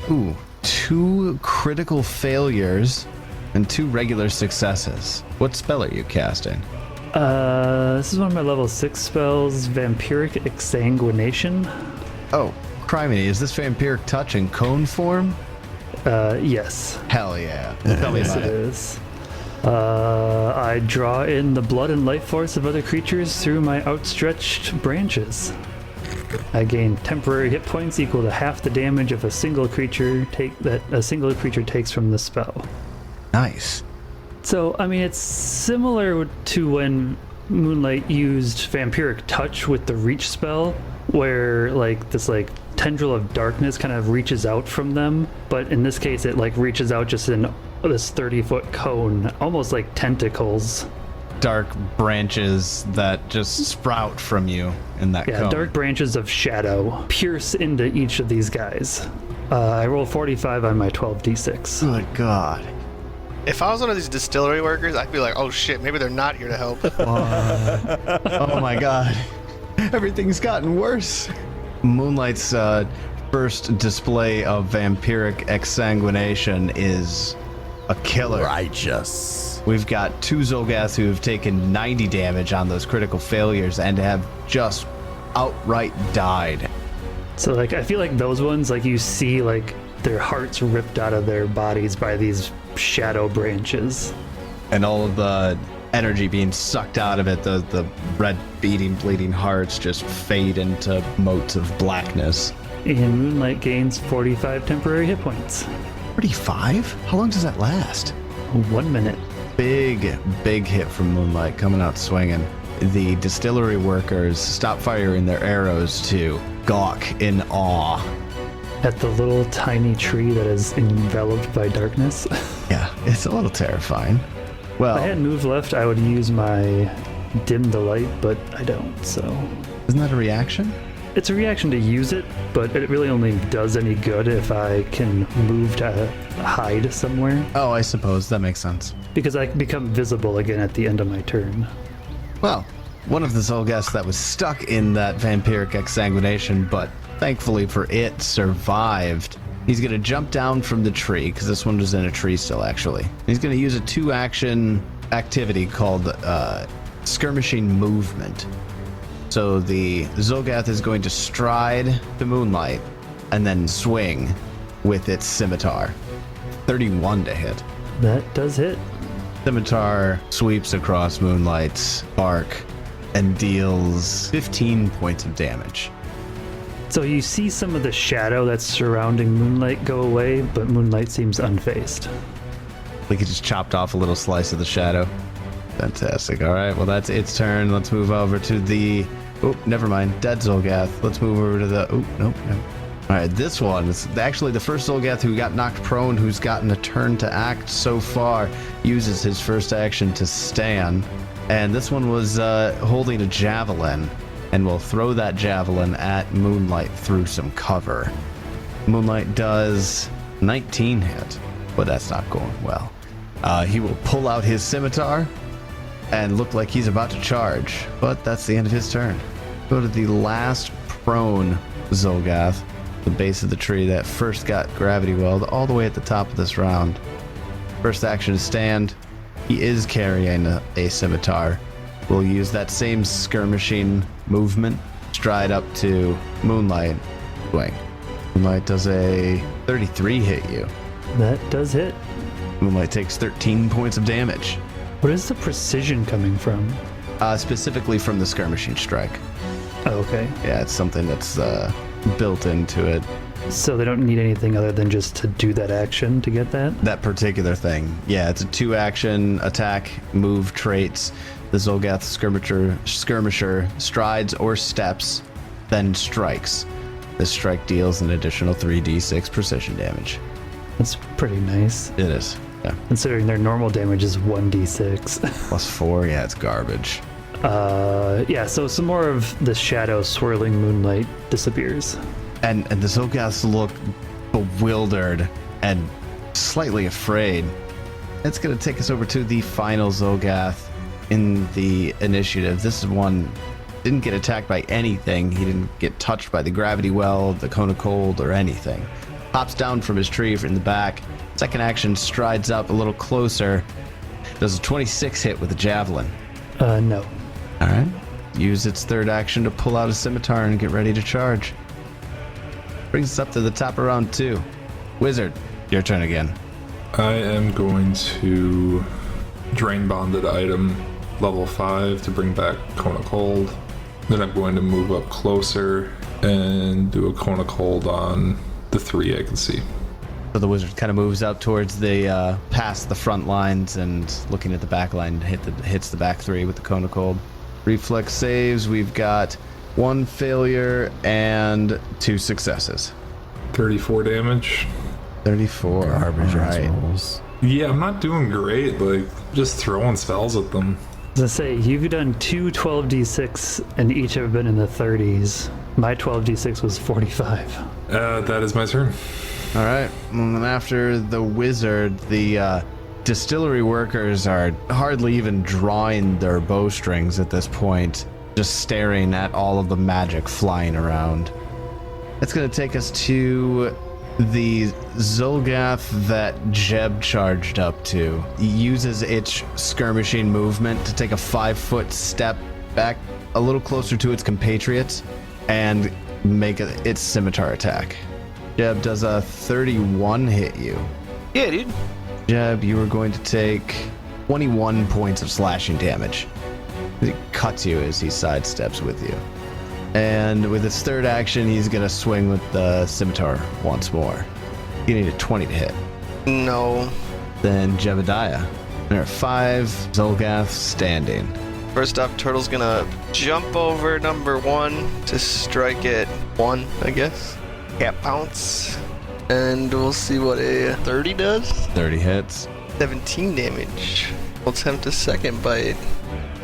Ooh, 2 critical failures and 2 regular successes. What spell are you casting? This is one of my level 6 spells, Vampiric Exsanguination. Oh, criminy, is this vampiric touch in cone form? Yes. Hell yeah. Tell me Yes, about it it. is. I draw in the blood and life force of other creatures through my outstretched branches. I gain temporary hit points equal to half the damage of a single creature takes from the spell. Nice. So, I mean, it's similar to when Moonlight used Vampiric Touch with the Reach spell, where, like, this, like, tendril of darkness kind of reaches out from them, but in this case, it, like, reaches out just in this 30-foot cone, almost like tentacles. Dark branches that just sprout from you in that Yeah, cone. dark branches of shadow pierce into each of these guys. I roll 45 on my 12d6. Good God. If I was one of these distillery workers, I'd be like, oh shit, maybe they're not here to help. Oh my God. Everything's gotten worse. Moonlight's first display of vampiric exsanguination is a killer. Righteous. We've got 2 Zolgaths who have taken 90 damage on those critical failures and have just outright died. So, like, I feel like those ones, like, you see, like, their hearts ripped out of their bodies by these shadow branches. And all of the energy being sucked out of it, the red beating, bleeding hearts just fade into motes of blackness. And Moonlight gains 45 temporary hit points. 35? How long does that last? 1 minute. Big hit from Moonlight coming out swinging. The distillery workers stop firing their arrows to gawk in awe. At the little tiny tree that is enveloped by darkness. Yeah, it's a little terrifying. Well, If I had move left, I would use my dim the light, but I don't, so. isn't that a reaction? It's a reaction to use it, but it really only does any good if I can move to hide somewhere, Oh, I suppose that makes sense. because I can become visible again at the end of my turn. Well, one of the Zolgaths that was stuck in that vampiric exsanguination, but thankfully for it, survived. He's going to jump down from the tree, because this one was in a tree still, actually. He's going to use a 2-action activity called skirmishing movement. So the Zolgath is going to stride to Moonlight and then swing with its scimitar. 31 to hit. That does hit. Scimitar sweeps across Moonlight's bark and deals 15 points of damage. So you see some of the shadow that's surrounding Moonlight go away, but Moonlight seems unfazed. Like it just chopped off a little slice of the shadow. Fantastic. All right, well, that's its turn. Let's move over to the... Oh, never mind. Dead Zolgath. Let's move over to the... Oh, nope. All right, this one is actually the first Zolgath who got knocked prone, who's gotten a turn to act so far, uses his first action to stand. And this one was holding a javelin, and will throw that javelin at Moonlight through some cover. Moonlight does 19 hit, but that's not going well. He will pull out his scimitar and look like he's about to charge, but that's the end of his turn. Go to the last prone Zolgath, the base of the tree that first got gravity welled all the way at the top of this round. First action to stand. He is carrying a scimitar. We'll use that same skirmishing movement, stride up to Moonlight, swing. Moonlight does a 33 hit you. That does hit. Moonlight takes 13 points of damage, What is the precision coming from? specifically from the skirmishing strike. Oh, okay. Yeah, it's something that's built into it. So they don't need anything other than just to do that action to get that? That particular thing. Yeah, it's a 2-action attack, move traits. The Zolgath skirmisher strides or steps, then strikes. This strike deals an additional 3d6 precision damage. That's pretty nice, It is. Yeah. considering their normal damage is 1d6. +4, yeah, it's garbage. Yeah, so some more of the shadow swirling Moonlight disappears. And the Zolgaths look bewildered and slightly afraid. It's going to take us over to the final Zolgath in the initiative. This is one didn't get attacked by anything. He didn't get touched by the gravity well, the cone of cold, or anything. Hops down from his tree in the back. Second action, strides up a little closer. Does a 26 hit with a javelin. No. All right. Use its third action to pull out a scimitar and get ready to charge. Brings us up to the top of round 2. Wizard, your turn again. I am going to drain bonded item level 5 to bring back Cone of Cold. Then I'm going to move up closer and do a Cone of Cold on the 3 I can see. So the wizard kind of moves up towards the past the front lines and looking at the back line, hits the back 3 with the Cone of Cold. Reflex saves, we've got 1 failure and 2 successes. 34 damage. 34. Garbage Right. rolls. Yeah, I'm not doing great. Like, just throwing spells at them. As I say, you've done 2 12d6 and each have been in the 30s. My 12d6 was 45. That is my turn. All right. And then after the wizard, the distillery workers are hardly even drawing their bowstrings at this point, just staring at all of the magic flying around. It's going to take us to the Zolgath that Jeb charged up to. He uses its skirmishing movement to take a 5-foot step back a little closer to its compatriots and make its scimitar attack. Jeb, does a 31 hit you? Yeah, dude. Jeb, you are going to take 21 points of slashing damage. He cuts you as he sidesteps with you. And with his third action, he's going to swing with the scimitar once more. You need a 20 to hit. No. Then Jebediah. There are 5 Zolgath standing. First off, Turtle's gonna jump over number 1 to strike at 1, I guess. Cat pounce. And we'll see what a 30 does. 30 hits. 17 damage. We'll attempt a second bite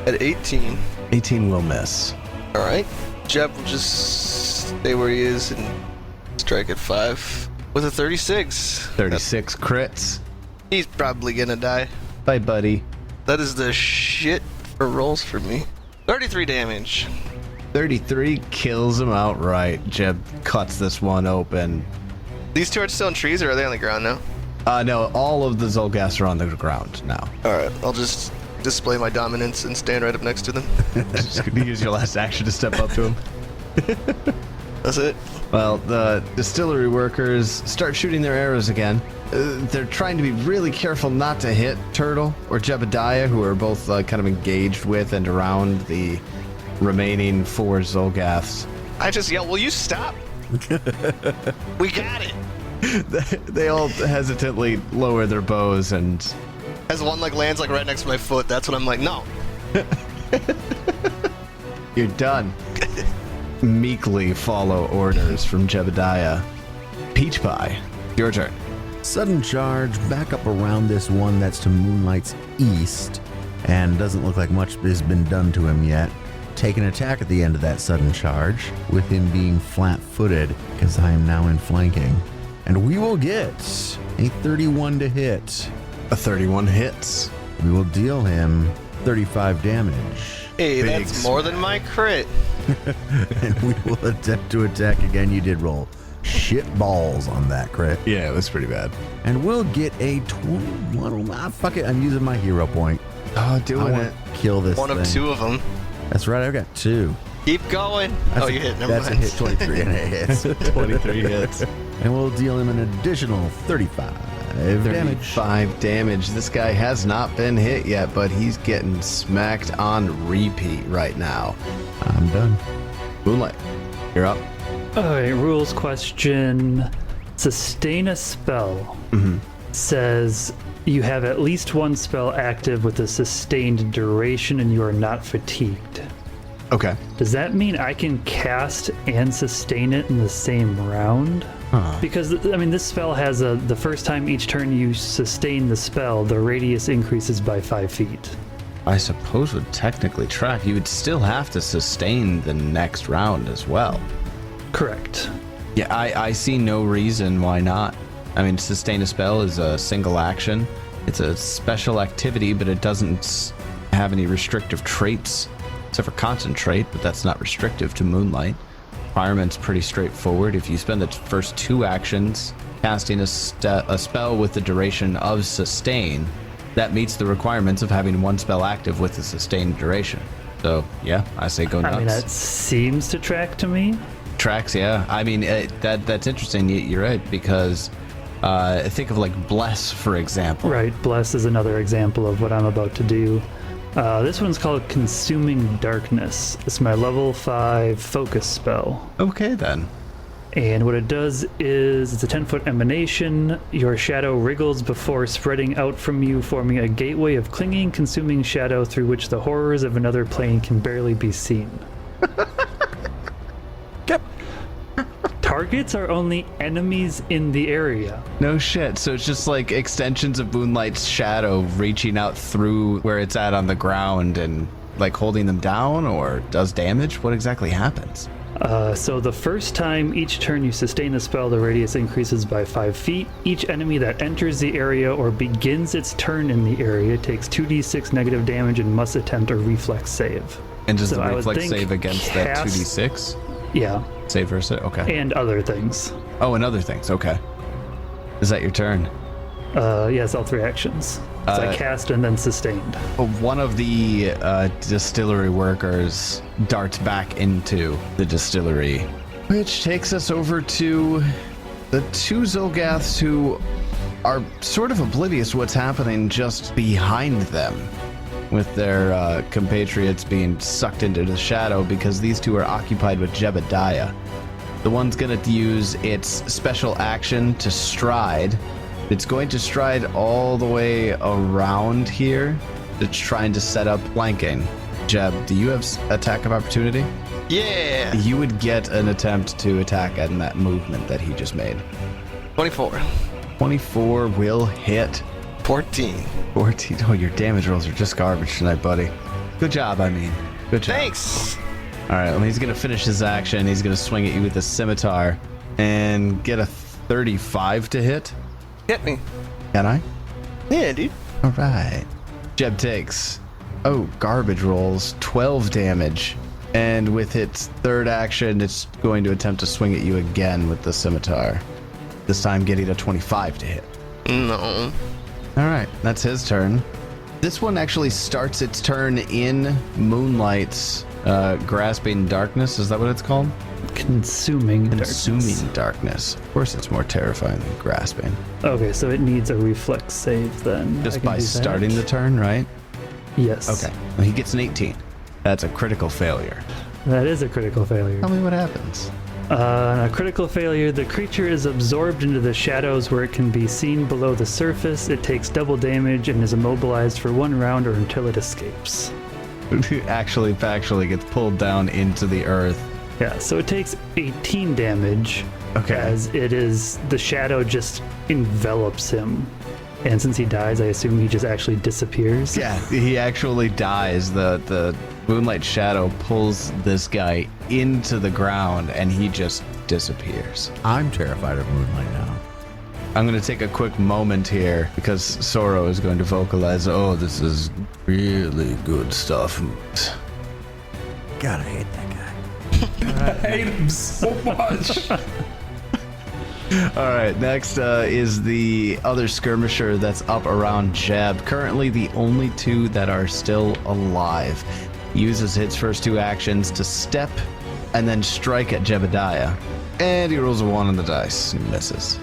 at 18. 18 will miss. Alright. Jeb will just stay where he is and strike at 5 with a 36. 36 crits. He's probably gonna die. Bye, buddy. That is the shit for rolls for me. 33 damage. 33 kills him outright. Jeb cuts this one open. These 2 are still in trees, or are they on the ground now? No, all of the Zolgaths are on the ground now. Alright, I'll just display my dominance and stand right up next to them. Just gonna use your last action to step up to him. That's it. Well, the distillery workers start shooting their arrows again. They're trying to be really careful not to hit Turtle or Jebediah, who are both kind of engaged with and around the remaining 4 Zolgaths. I just yell, will you stop? We got it. They all hesitantly lower their bows and... As one like lands like right next to my foot, that's when I'm like, no. You're done. Meekly follow orders from Jebediah. Peach Pie, your turn. Sudden charge back up around this one that's to Moonlight's east, and doesn't look like much has been done to him yet. Take an attack at the end of that sudden charge, with him being flat-footed, because I am now in flanking. And we will get a 31 to hit. A 31 hits. We will deal him 35 damage. Hey, Big that's more than my crit. And we will attempt to attack again. You did roll shit balls on that crit. Yeah, it was pretty bad. And we'll get a 21. Fuck it, I'm using my hero point. Oh, I doing want it. to kill this One thing. of 2 of them. That's right, I've got 2. Keep going. That's You hit. Never that's mind. a hit, 23, and it hits. 23 hits. And we'll deal him an additional 35 damage. 35 damage. This guy has not been hit yet, but he's getting smacked on repeat right now. I'm done. Moonlight, you're up. Alright, rules question. Sustain a spell says you have at least 1 spell active with a sustained duration and you are not fatigued. Okay. Does that mean I can cast and sustain it in the same round? Because, I mean, this spell has the first time each turn you sustain the spell, the radius increases by 5 feet. I suppose would technically track. You would still have to sustain the next round as well. Correct. Yeah, I see no reason why not. I mean, sustain a spell is a single action. It's a special activity, but it doesn't have any restrictive traits except for concentrate, but that's not restrictive to moonlight. Requirement's pretty straightforward. If you spend the first 2 actions casting a spell with the duration of sustain, that meets the requirements of having 1 spell active with a sustained duration. So, yeah, I say go nuts. I mean, that seems to track to me. Tracks, yeah. I mean, that's interesting. You're right, because think of like Bless, for example. Right, Bless is another example of what I'm about to do. This one's called Consuming Darkness. It's my level 5 focus spell. Okay, then. And what it does is, it's a 10-foot emanation. Your shadow wriggles before spreading out from you, forming a gateway of clinging, consuming shadow through which the horrors of another plane can barely be seen. Yep. Targets are only enemies in the area. No shit. So it's just like extensions of Moonlight's shadow reaching out through where it's at on the ground and like holding them down, or does damage? What exactly happens? So the first time each turn you sustain the spell, the radius increases by 5 feet. Each enemy that enters the area or begins its turn in the area takes 2d6 negative damage and must attempt a reflex save. And does So the I would reflex think save against that 2d6? Yeah, Save versus it? Okay. and other things. Oh, and other things. Okay. Is that your turn? Yes, all 3 actions. So I cast and then sustained. One of the distillery workers darts back into the distillery, which takes us over to the 2 Zolgaths who are sort of oblivious to what's happening just behind them, with their compatriots being sucked into the shadow because these 2 are occupied with Jebediah. The one's going to use its special action to stride. It's going to stride all the way around here. It's trying to set up flanking. Jeb, do you have attack of opportunity? Yeah. You would get an attempt to attack in that movement that he just made. 24. 24 will hit. 14. 14. Oh, your damage rolls are just garbage tonight, buddy. Good job, I mean. Good job. Thanks. All right, well, he's going to finish his action. He's going to swing at you with a scimitar and get a 35 to hit. Hit me. Can I? Yeah, dude. All right. Jeb takes, garbage rolls, 12 damage. And with its 3rd action, it's going to attempt to swing at you again with the scimitar. This time getting a 25 to hit. No. All right, that's his turn. This one actually starts its turn in Moonlight's Grasping Darkness. Is that what it's called? Consuming Darkness. Of course, it's more terrifying than grasping. Okay, so it needs a reflex save then. Just I can by do that. starting the turn, right? Yes. Okay. Well, he gets an 18. That's a critical failure. That is a critical failure. Tell me what happens. On a critical failure, the creature is absorbed into the shadows where it can be seen below the surface. It takes double damage and is immobilized for 1 round or until it escapes. Actually, factually gets pulled down into the earth. Yeah, so it takes 18 damage. Okay. As it is, the shadow just envelops him. And since he dies, I assume he just actually disappears. Yeah, he actually dies. The Moonlight shadow pulls this guy into the ground and he just disappears. I'm terrified of moonlight now. I'm going to take a quick moment here because Soro is going to vocalize, oh, this is really good stuff. God, I hate that guy. I hate him so much. All right, next is the other skirmisher that's up around Jeb. Currently the only 2 that are still alive. He uses his first 2 actions to step and then strike at Jebediah. And he rolls a 1 on the dice and misses.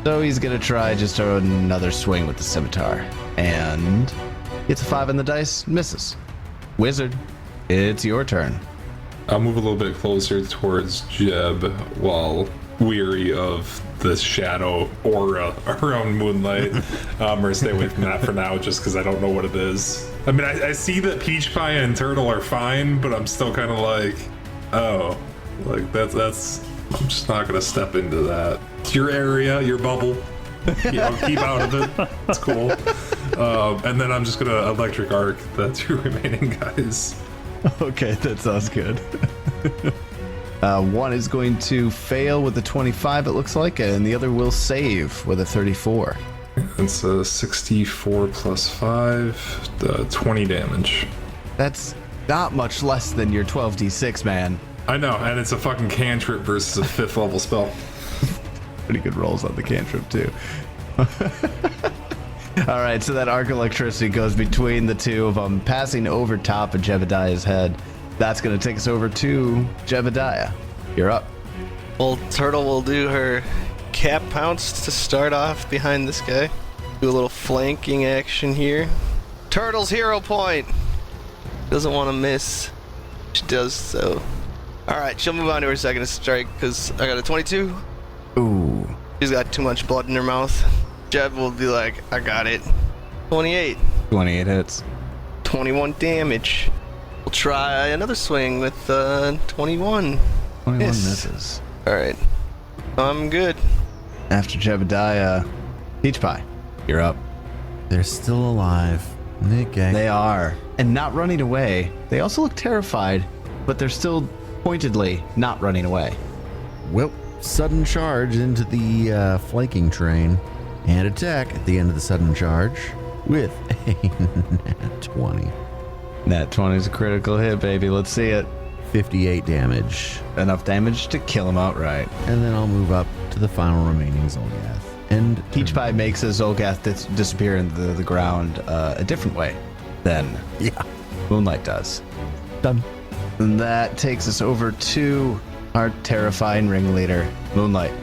So he's going to try just another swing with the scimitar. And gets a 5 on the dice, misses. Wizard, it's your turn. I'll move a little bit closer towards Jeb while weary of the shadow aura around Moonlight. Or stay away from that for now just because I don't know what it is. I mean, I see that Peach Pie and Turtle are fine, but I'm still kind of like, oh, like that's I'm just not going to step into that. It's your area, your bubble. Keep out of it. It's cool. And then I'm just going to Electric Arc the 2 remaining guys. Okay, that sounds good. One is going to fail with a 25, it looks like, and the other will save with a 34. It's a 64 plus 5, 20 damage. That's not much less than your 12d6, man. I know, and it's a fucking cantrip versus a 5th level spell. Pretty good rolls on the cantrip, too. All right, so that arc electricity goes between the two of them, passing over top of Jebediah's head. That's going to take us over to Jebediah. You're up. Well, Turtle will do her cap pounce to start off behind this guy. Do a little flanking action here. Turtle's hero point. Doesn't want to miss. She does so. Alright, she'll move on to her second strike because I got a 22. Ooh. She's got too much blood in her mouth. Jeb will be like, I got it. 28. 28 hits. 21 damage. We'll try another swing with 21. 21 Miss. misses. Alright. I'm good. After Jebediah, Peach Pie, you're up. They're still alive. Okay. They are. And not running away. They also look terrified, but they're still pointedly not running away. Well, sudden charge into the flanking train and attack at the end of the sudden charge with a nat 20. Nat 20 is a critical hit, baby. Let's see it. 58 damage. Enough damage to kill him outright. And then I'll move up to the final remaining Zolgath. And Peach Pie makes a Zolgath disappear into the ground a different way than Moonlight does. done. And that takes us over to our terrifying ringleader, Moonlight.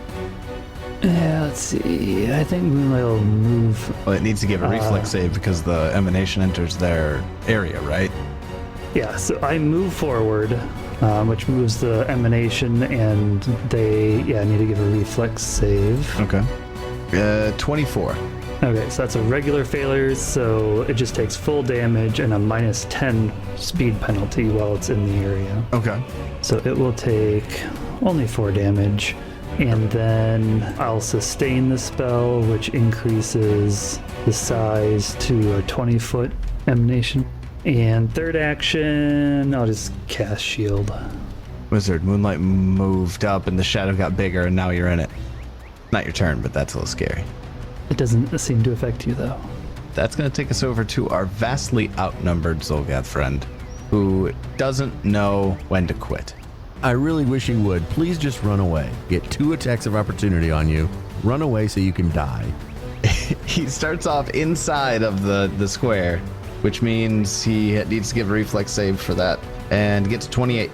Yeah, let's see. I think Moonlight will move. Well, it needs to give a reflex save because the emanation enters their area, right? Yeah, so I move forward, which moves the emanation, and they, need to give a reflex save. Okay. 24. Okay, so that's a regular failure, so it just takes full damage and a minus 10 speed penalty while it's in the area. Okay. So it will take only 4 damage, and then I'll sustain the spell, which increases the size to a 20-foot emanation. And third action, I'll just cast shield. Wizard, Moonlight moved up and the shadow got bigger and now you're in it. Not your turn, but that's a little scary. It doesn't seem to affect you, though. That's going to take us over to our vastly outnumbered Zolgath friend, who doesn't know when to quit. I really wish he would. Please just run away. Get 2 attacks of opportunity on you. Run away so you can die. He starts off inside of the square, which means he needs to give a reflex save for that, and gets 28.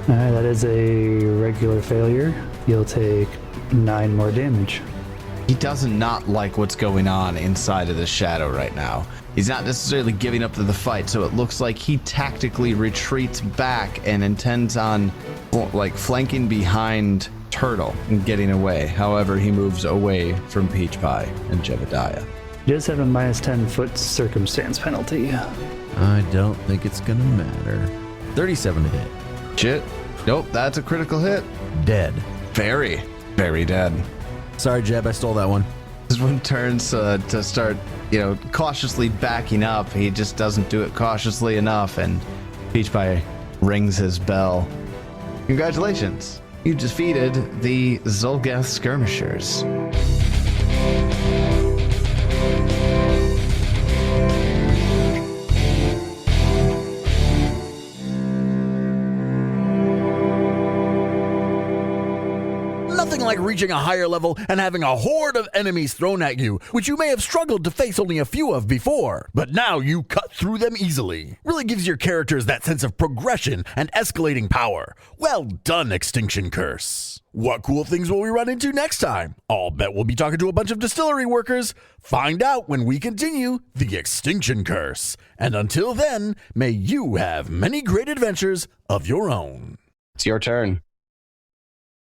Alright, that is a regular failure. You'll take 9 more damage. He does not like what's going on inside of the shadow right now. He's not necessarily giving up to the fight, so it looks like he tactically retreats back and intends on flanking behind Turtle and getting away. However, he moves away from Peach Pie and Jebediah. He does have a minus 10 foot circumstance penalty. I don't think it's gonna matter. 37 to hit. Shit. Nope, that's a critical hit. Dead. Very, very dead. Sorry, Jeb, I stole that one. This one turns to start, cautiously backing up. He just doesn't do it cautiously enough, and Peach Pie rings his bell. Congratulations. You defeated the Zolgath skirmishers. Nothing like reaching a higher level and having a horde of enemies thrown at you, which you may have struggled to face only a few of before, but now you cut through them easily. Really gives your characters that sense of progression and escalating power. Well done, Extinction Curse. What cool things will we run into next time? I'll bet we'll be talking to a bunch of distillery workers. Find out when we continue the Extinction Curse. And until then, may you have many great adventures of your own. It's your turn.